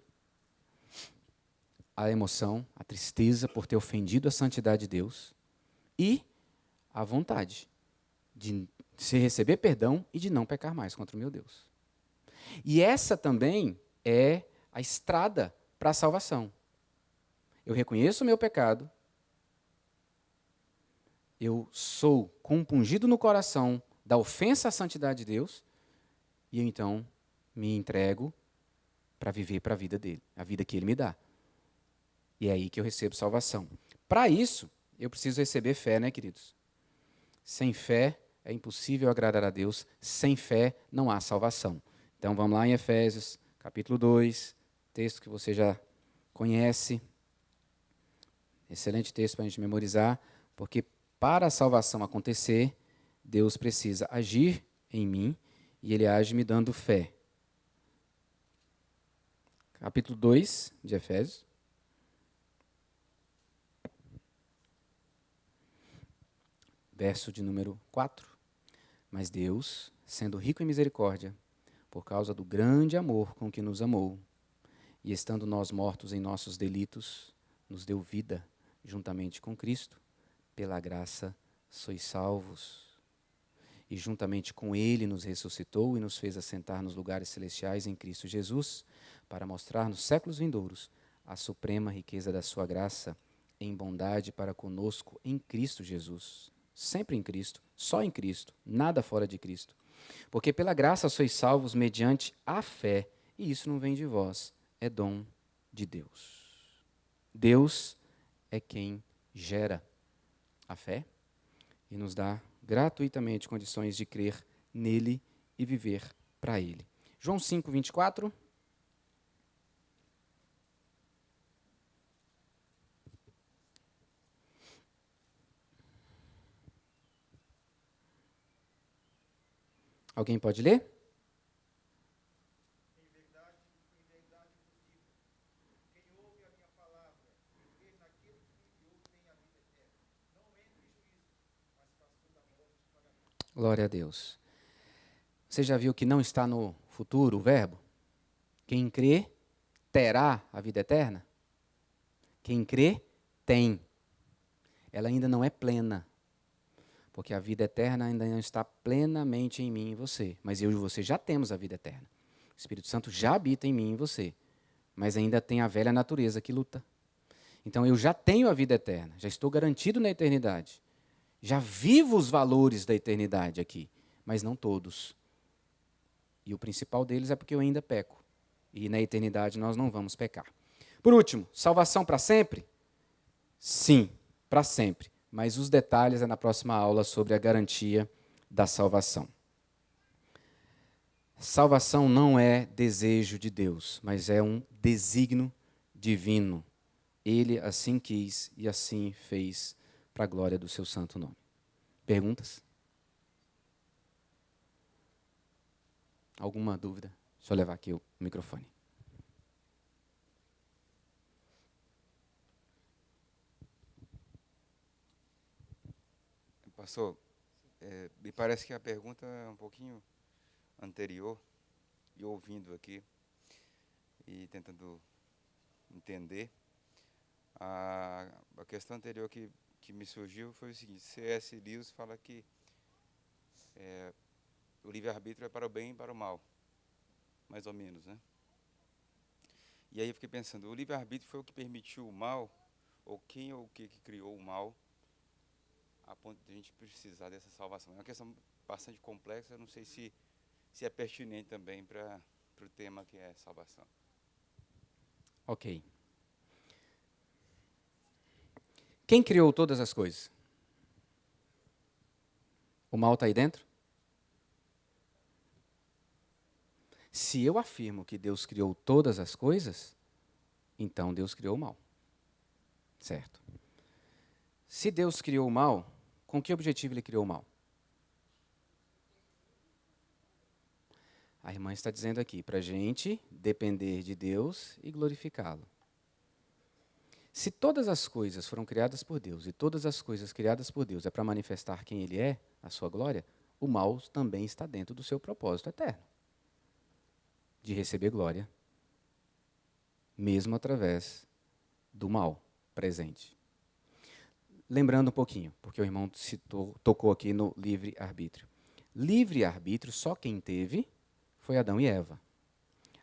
A emoção, a tristeza por ter ofendido a santidade de Deus. E a vontade de se receber perdão e de não pecar mais contra o meu Deus. E essa também é a estrada para a salvação. Eu reconheço o meu pecado, eu sou compungido no coração da ofensa à santidade de Deus, e eu então me entrego para viver para a vida dele, a vida que ele me dá. E é aí que eu recebo salvação. Para isso, eu preciso receber fé, né, queridos? Sem fé é impossível agradar a Deus, sem fé não há salvação. Então vamos lá em Efésios, capítulo 2, texto que você já conhece. Excelente texto para a gente memorizar, porque para a salvação acontecer, Deus precisa agir em mim e Ele age me dando fé. Capítulo 2 de Efésios. Verso de número 4. Mas Deus, sendo rico em misericórdia, por causa do grande amor com que nos amou, e estando nós mortos em nossos delitos, nos deu vida juntamente com Cristo, pela graça sois salvos. e juntamente com Ele nos ressuscitou e nos fez assentar nos lugares celestiais em Cristo Jesus, para mostrar nos séculos vindouros a suprema riqueza da sua graça em bondade para conosco em Cristo Jesus. Sempre em Cristo, só em Cristo, nada fora de Cristo. Porque pela graça sois salvos mediante a fé, e isso não vem de vós, é dom de Deus. Deus é quem gera a fé e nos dá gratuitamente condições de crer nele e viver para ele. João 5, 24. Alguém pode ler? Em verdade vos digo, quem ouve a minha palavra e crê naquele que me enviou tem a vida eterna. Não entra em juízo, mas passou da morte para a vida. Glória a Deus. Você já viu que não está no futuro o verbo? Quem crê terá a vida eterna? Quem crê tem. Ela ainda não é plena. Porque a vida eterna ainda não está plenamente em mim e em você. Mas eu e você já temos a vida eterna. O Espírito Santo já habita em mim e em você. Mas ainda tem a velha natureza que luta. Então eu já tenho a vida eterna. Já estou garantido na eternidade. Já vivo os valores da eternidade aqui. Mas não todos. E o principal deles é porque eu ainda peco. E na eternidade nós não vamos pecar. Por último, salvação para sempre? Sim, para sempre. Mas os detalhes é na próxima aula sobre a garantia da salvação. Salvação não é desejo de Deus, mas é um desígnio divino. Ele assim quis e assim fez para a glória do seu santo nome. Perguntas? Alguma dúvida? Deixa eu levar aqui o microfone. Pastor, me parece que a pergunta é um pouquinho anterior, e ouvindo aqui e tentando entender, a questão anterior que me surgiu foi o seguinte: C.S. Lewis fala que o livre-arbítrio é para o bem e para o mal, mais ou menos, né? E aí eu fiquei pensando, o livre-arbítrio foi o que permitiu o mal, ou quem ou o que criou o mal, a ponto de a gente precisar dessa salvação? É uma questão bastante complexa, eu não sei se é pertinente também para o tema que é salvação. Ok. Quem criou todas as coisas? O mal está aí dentro? Se eu afirmo que Deus criou todas as coisas, então Deus criou o mal. Certo. Se Deus criou o mal, com que objetivo ele criou o mal? A irmã está dizendo aqui, para a gente depender de Deus e glorificá-lo. Se todas as coisas foram criadas por Deus, e todas as coisas criadas por Deus é para manifestar quem Ele é, a sua glória, o mal também está dentro do seu propósito eterno, de receber glória, mesmo através do mal presente. Lembrando um pouquinho, porque o irmão tocou aqui no livre-arbítrio. Livre-arbítrio, só quem teve foi Adão e Eva.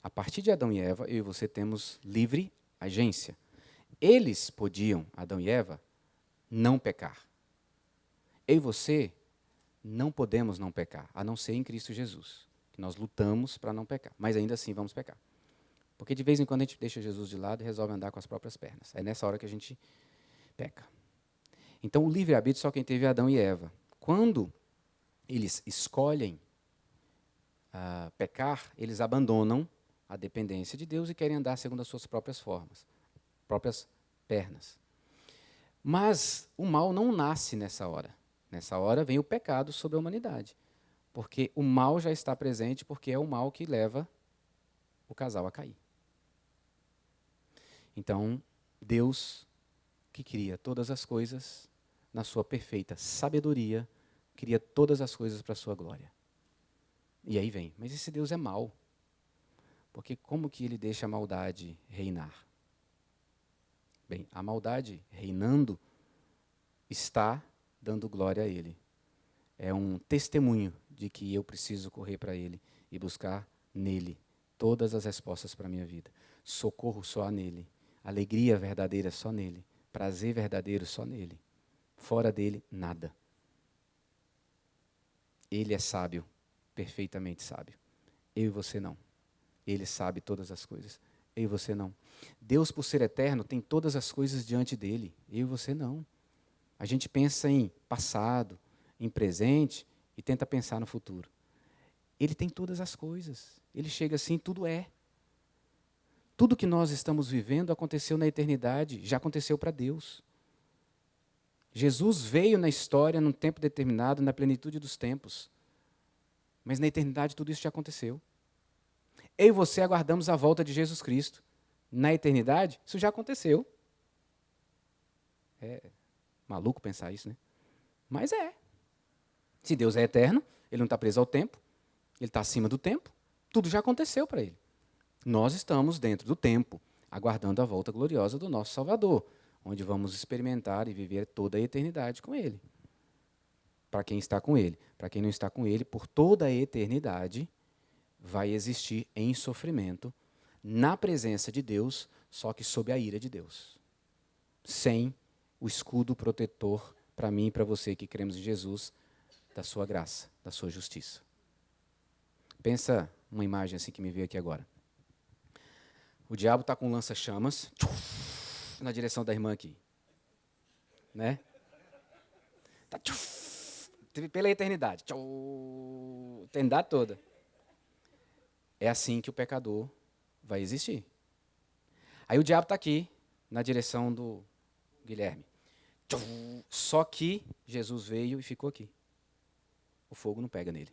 A partir de Adão e Eva, eu e você temos livre agência. Eles podiam, Adão e Eva, não pecar. Eu e você não podemos não pecar, a não ser em Cristo Jesus, que nós lutamos para não pecar, mas ainda assim vamos pecar. Porque de vez em quando a gente deixa Jesus de lado e resolve andar com as próprias pernas. É nessa hora que a gente peca. Então, o livre-arbítrio só quem teve é Adão e Eva. Quando eles escolhem pecar, eles abandonam a dependência de Deus e querem andar segundo as suas próprias formas, próprias pernas. Mas o mal não nasce nessa hora. Nessa hora vem o pecado sobre a humanidade. Porque o mal já está presente, porque é o mal que leva o casal a cair. Então, Deus, que cria todas as coisas, na sua perfeita sabedoria, cria todas as coisas para a sua glória. E aí vem, mas esse Deus é mau. Porque como que ele deixa a maldade reinar? Bem, a maldade reinando está dando glória a ele. é um testemunho de que eu preciso correr para Ele e buscar nele todas as respostas para a minha vida. Socorro só nele, alegria verdadeira só nele, prazer verdadeiro só nele. Fora dele, nada. Ele é sábio, perfeitamente sábio. Eu e você não. Ele sabe todas as coisas. Eu e você não. Deus, por ser eterno, tem todas as coisas diante dele. Eu e você não. A gente pensa em passado, em presente e tenta pensar no futuro. Ele tem todas as coisas. Ele chega assim, tudo é. Tudo que nós estamos vivendo aconteceu na eternidade, já aconteceu para Deus. Jesus veio na história num tempo determinado, na plenitude dos tempos. Mas na eternidade tudo isso já aconteceu. Eu e você aguardamos a volta de Jesus Cristo. Na eternidade, isso já aconteceu. É maluco pensar isso, né? Mas é. Se Deus é eterno, Ele não está preso ao tempo, Ele está acima do tempo, tudo já aconteceu para Ele. Nós estamos dentro do tempo, aguardando a volta gloriosa do nosso Salvador, onde vamos experimentar e viver toda a eternidade com Ele. Para quem está com Ele. Para quem não está com Ele, por toda a eternidade, vai existir em sofrimento, na presença de Deus, só que sob a ira de Deus. Sem o escudo protetor para mim e para você que cremos em Jesus, da sua graça, da sua justiça. Pensa uma imagem assim que me veio aqui agora. O diabo está com um lança-chamas na direção da irmã aqui. Né? Tá, pela eternidade. A eternidade toda. É assim que o pecador vai existir. Aí o diabo está aqui, na direção do Guilherme. Só que Jesus veio e ficou aqui. O fogo não pega nele.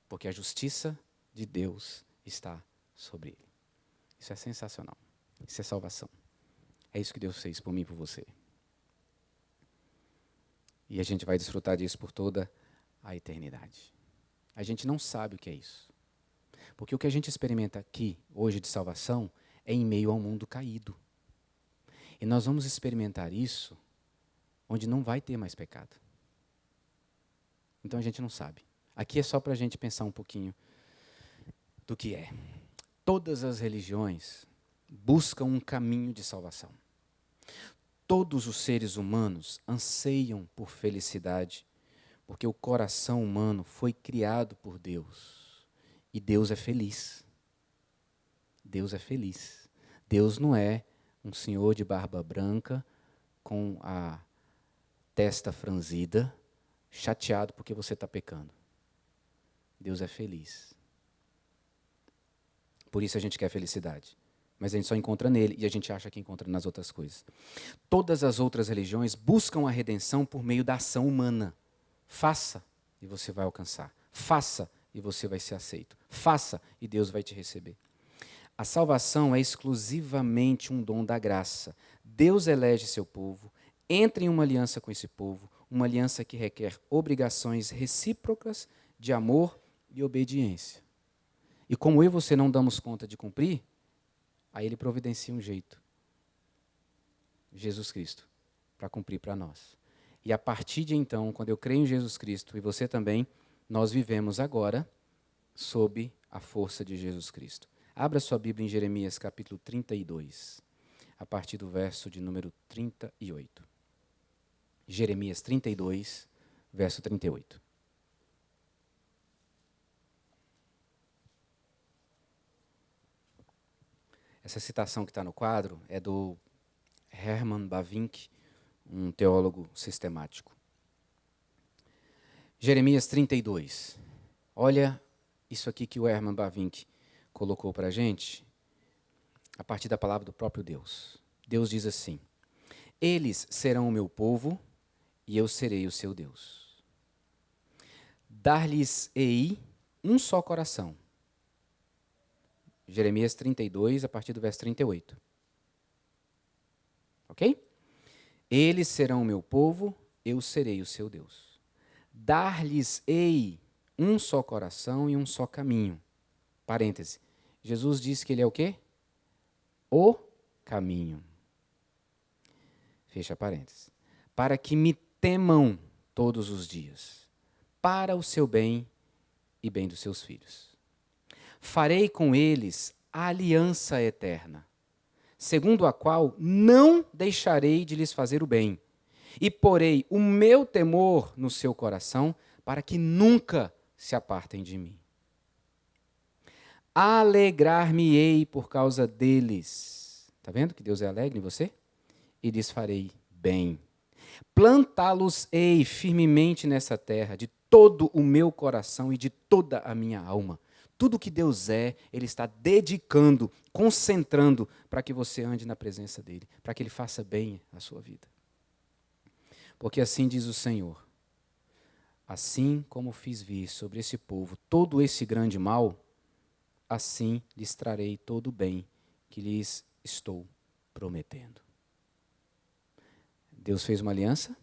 Porque a justiça de Deus está sobre ele. Isso é sensacional. Isso é salvação. É isso que Deus fez por mim e por você. E a gente vai desfrutar disso por toda a eternidade. A gente não sabe o que é isso. Porque o que a gente experimenta aqui, hoje, de salvação, é em meio ao mundo caído. E nós vamos experimentar isso onde não vai ter mais pecado. Então a gente não sabe. Aqui é só para a gente pensar um pouquinho do que é. Todas as religiões buscam um caminho de salvação. Todos os seres humanos anseiam por felicidade, porque o coração humano foi criado por Deus. E Deus é feliz. Deus é feliz. Deus não é um senhor de barba branca, com a testa franzida, chateado porque você está pecando. Deus é feliz. Por isso a gente quer felicidade. Mas a gente só encontra nele e a gente acha que encontra nas outras coisas. Todas as outras religiões buscam a redenção por meio da ação humana. Faça e você vai alcançar. Faça e você vai ser aceito. Faça e Deus vai te receber. A salvação é exclusivamente um dom da graça. Deus elege seu povo, entra em uma aliança com esse povo, uma aliança que requer obrigações recíprocas de amor e obediência. E como eu e você não damos conta de cumprir, aí ele providencia um jeito. Jesus Cristo, para cumprir para nós. E a partir de então, quando eu creio em Jesus Cristo, e você também, nós vivemos agora sob a força de Jesus Cristo. Abra sua Bíblia em Jeremias capítulo 32, a partir do verso de número 38. Jeremias 32, verso 38. Essa citação que está no quadro é do Herman Bavinck, um teólogo sistemático. Jeremias 32. Olha isso aqui que o Herman Bavinck colocou para a gente, a partir da palavra do próprio Deus. Deus diz assim: eles serão o meu povo e eu serei o seu Deus. Dar-lhes-ei um só coração. Jeremias 32, a partir do verso 38. Ok? Eles serão o meu povo, eu serei o seu Deus. Dar-lhes-ei um só coração e um só caminho. Parêntese. Jesus disse que ele é o quê? O caminho. Fecha parênteses. Para que me temam todos os dias, para o seu bem e bem dos seus filhos. Farei com eles a aliança eterna, segundo a qual não deixarei de lhes fazer o bem, e porei o meu temor no seu coração, para que nunca se apartem de mim. Alegrar-me-ei por causa deles. Está vendo que Deus é alegre em você? E lhes farei bem. Plantá-los-ei firmemente nessa terra, de todo o meu coração e de toda a minha alma. Tudo que Deus é, Ele está dedicando, concentrando para que você ande na presença dEle, para que Ele faça bem a sua vida. Porque assim diz o Senhor: assim como fiz vir sobre esse povo todo esse grande mal, assim lhes trarei todo o bem que lhes estou prometendo. Deus fez uma aliança,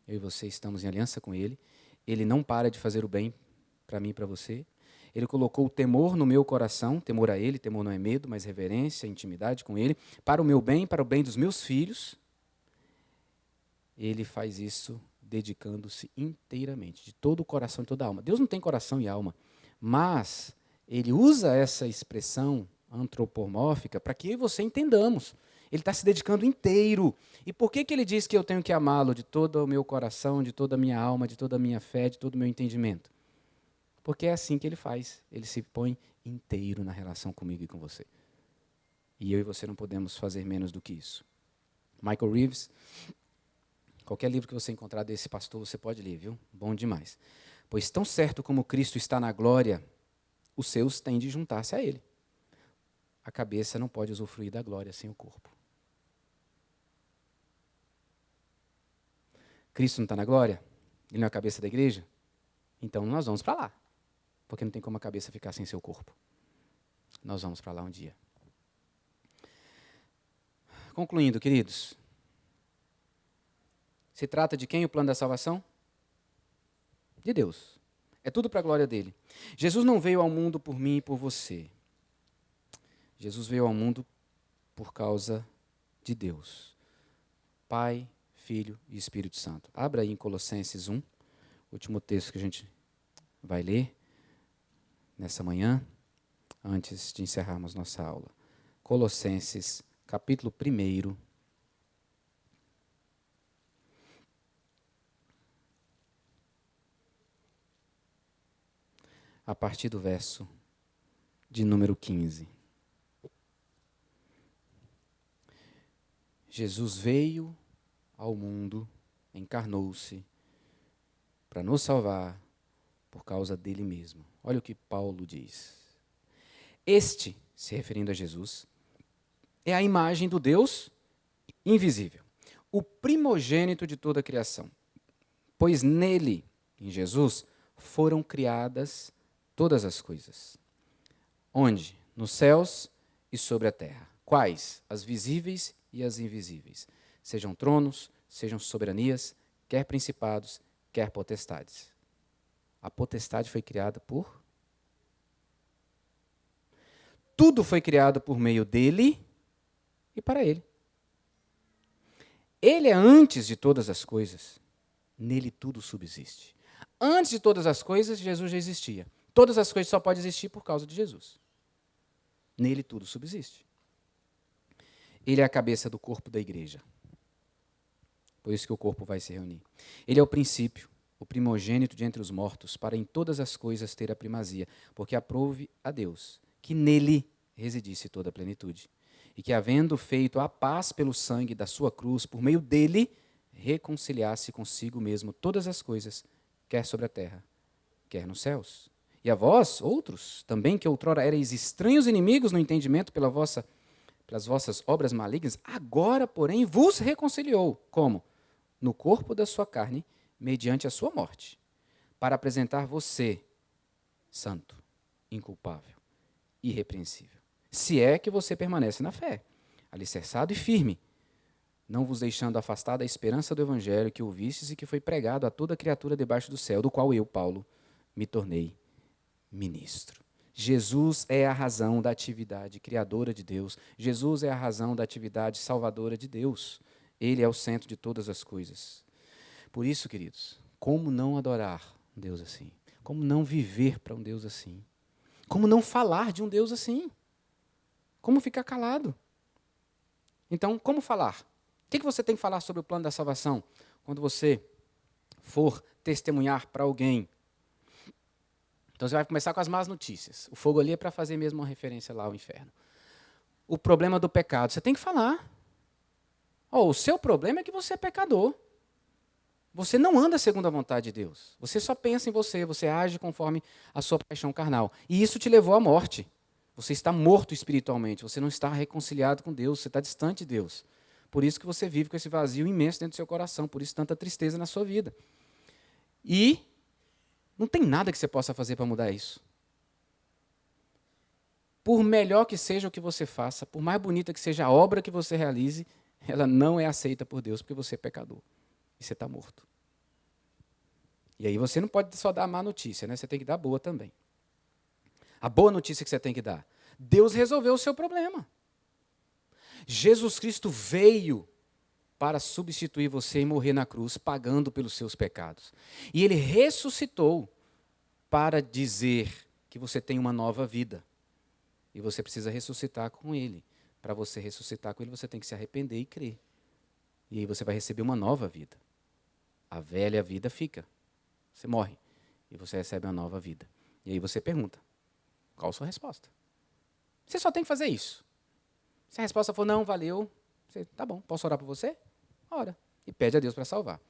eu e você estamos em aliança com Ele. Ele não para de fazer o bem para mim e para você. Ele colocou o temor no meu coração, temor a Ele, temor não é medo, mas reverência, intimidade com Ele, para o meu bem, para o bem dos meus filhos. Ele faz isso dedicando-se inteiramente, de todo o coração e toda a alma. Deus não tem coração e alma, mas Ele usa essa expressão antropomórfica para que eu e você entendamos. Ele está se dedicando inteiro. E por que Ele diz que eu tenho que amá-lo de todo o meu coração, de toda a minha alma, de toda a minha fé, de todo o meu entendimento? Porque é assim que Ele faz. Ele se põe inteiro na relação comigo e com você. E eu e você não podemos fazer menos do que isso. Michael Reeves, qualquer livro que você encontrar desse pastor, você pode ler, viu? Bom demais. Pois tão certo como Cristo está na glória, os seus têm de juntar-se a Ele. A cabeça não pode usufruir da glória sem o corpo. Cristo não está na glória? Ele não é a cabeça da igreja? Então nós vamos para lá. Porque não tem como a cabeça ficar sem seu corpo. Nós vamos para lá um dia. Concluindo, queridos. Se trata de quem o plano da salvação? De Deus. É tudo para a glória dele. Jesus não veio ao mundo por mim e por você. Jesus veio ao mundo por causa de Deus. Pai, Filho e Espírito Santo. Abra aí em Colossenses 1, último texto que a gente vai ler nessa manhã, antes de encerrarmos nossa aula. Colossenses, capítulo 1. A partir do verso de número 15. Jesus veio ao mundo, encarnou-se para nos salvar por causa dele mesmo. Olha o que Paulo diz. Este, se referindo a Jesus, é a imagem do Deus invisível, o primogênito de toda a criação. Pois nele, em Jesus, foram criadas todas as coisas. Onde? Nos céus e sobre a terra. Quais? As visíveis e as invisíveis. Sejam tronos, sejam soberanias, quer principados, quer potestades. A potestade foi criada por? Tudo foi criado por meio dele e para ele. Ele é antes de todas as coisas. Nele tudo subsiste. Antes de todas as coisas, Jesus já existia. Todas as coisas só podem existir por causa de Jesus. Nele tudo subsiste. Ele é a cabeça do corpo da igreja. Por isso que o corpo vai se reunir. Ele é o princípio, o primogênito de entre os mortos, para em todas as coisas ter a primazia, porque aprove a Deus que nele residisse toda a plenitude, e que, havendo feito a paz pelo sangue da sua cruz, por meio dele, reconciliasse consigo mesmo todas as coisas, quer sobre a terra, quer nos céus. E a vós, outros, também que outrora erais estranhos inimigos no entendimento pelas vossas obras malignas, agora, porém, vos reconciliou. Como? No corpo da sua carne, mediante a sua morte, para apresentar você santo, inculpável, irrepreensível. Se é que você permanece na fé, alicerçado e firme, não vos deixando afastar da esperança do evangelho que ouvistes e que foi pregado a toda criatura debaixo do céu, do qual eu, Paulo, me tornei ministro. Jesus é a razão da atividade criadora de Deus. Jesus é a razão da atividade salvadora de Deus. Ele é o centro de todas as coisas. Por isso, queridos, Como não adorar um Deus assim? Como não viver para um Deus assim? Como não falar de um Deus assim? Como ficar calado? Então, como falar? O que você tem que falar sobre o plano da salvação quando você for testemunhar para alguém? Então, você vai começar com as más notícias. O fogo ali é para fazer mesmo uma referência lá ao inferno. O problema do pecado, você tem que falar. O seu problema é que você é pecador. Você não anda segundo a vontade de Deus. Você só pensa em você, você age conforme a sua paixão carnal. E isso te levou à morte. Você está morto espiritualmente, você não está reconciliado com Deus, você está distante de Deus. Por isso que você vive com esse vazio imenso dentro do seu coração, por isso tanta tristeza na sua vida. E não tem nada que você possa fazer para mudar isso. Por melhor que seja o que você faça, por mais bonita que seja a obra que você realize, ela não é aceita por Deus, porque você é pecador. E você está morto. E aí você não pode só dar má notícia, né? Você tem que dar boa também. A boa notícia que você tem que dar: Deus resolveu o seu problema. Jesus Cristo veio para substituir você e morrer na cruz, pagando pelos seus pecados. E Ele ressuscitou para dizer que você tem uma nova vida. E você precisa ressuscitar com Ele. Para você ressuscitar com Ele, você tem que se arrepender e crer. E aí você vai receber uma nova vida. A velha vida fica. Você morre. E você recebe uma nova vida. E aí você pergunta: qual a sua resposta? Você só tem que fazer isso. Se a resposta for não, valeu, você, tá bom, posso orar por você? Ora. E pede a Deus para salvar.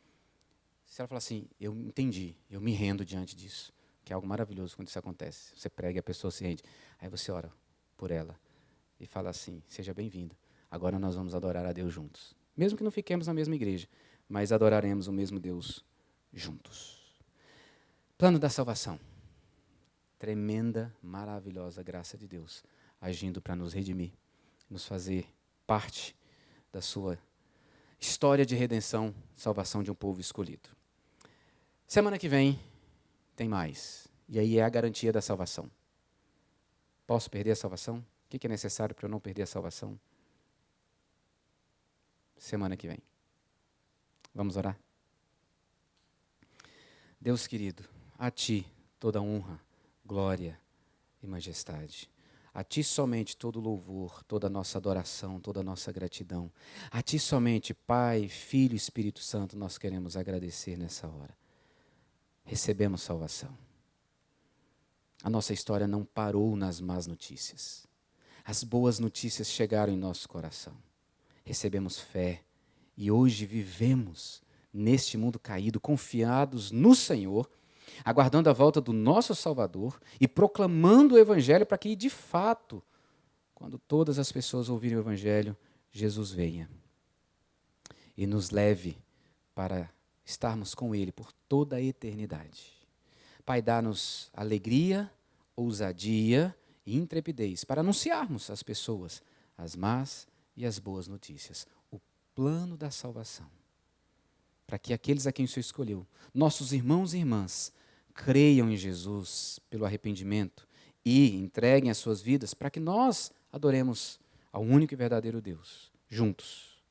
Se ela falar assim: eu entendi, eu me rendo diante disso, que é algo maravilhoso quando isso acontece. Você prega e a pessoa se rende. Aí você ora por ela e fala assim: seja bem-vinda. Agora nós vamos adorar a Deus juntos. Mesmo que não fiquemos na mesma igreja, mas adoraremos o mesmo Deus juntos. Plano da salvação. Tremenda, maravilhosa graça de Deus, agindo para nos redimir, nos fazer parte da sua história de redenção, salvação de um povo escolhido. Semana que vem tem mais. E aí é a garantia da salvação. Posso perder a salvação? O que é necessário para eu não perder a salvação? Semana que vem. Vamos orar? Deus querido, a Ti toda honra, glória e majestade. A Ti somente todo louvor, toda a nossa adoração, toda a nossa gratidão. A Ti somente, Pai, Filho e Espírito Santo, nós queremos agradecer nessa hora. Recebemos salvação. A nossa história não parou nas más notícias. As boas notícias chegaram em nosso coração. Recebemos fé e hoje vivemos neste mundo caído, confiados no Senhor, aguardando a volta do nosso Salvador e proclamando o Evangelho para que, de fato, quando todas as pessoas ouvirem o Evangelho, Jesus venha e nos leve para estarmos com Ele por toda a eternidade. Pai, dá-nos alegria, ousadia e intrepidez para anunciarmos às pessoas as más e as boas notícias, o plano da salvação, para que aqueles a quem o Senhor escolheu, nossos irmãos e irmãs, creiam em Jesus pelo arrependimento e entreguem as suas vidas para que nós adoremos ao único e verdadeiro Deus, juntos.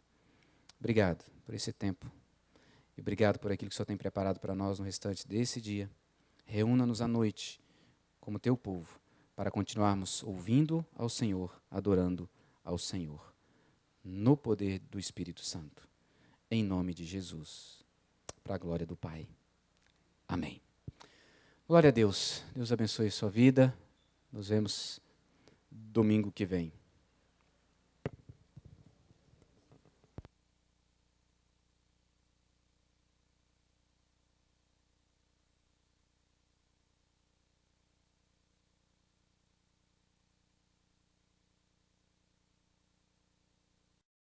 Obrigado por esse tempo e obrigado por aquilo que o Senhor tem preparado para nós no restante desse dia. Reúna-nos à noite como teu povo para continuarmos ouvindo ao Senhor, adorando ao Senhor, no poder do Espírito Santo, em nome de Jesus, para a glória do Pai. Amém. Glória a Deus. Deus abençoe a sua vida. Nos vemos domingo que vem.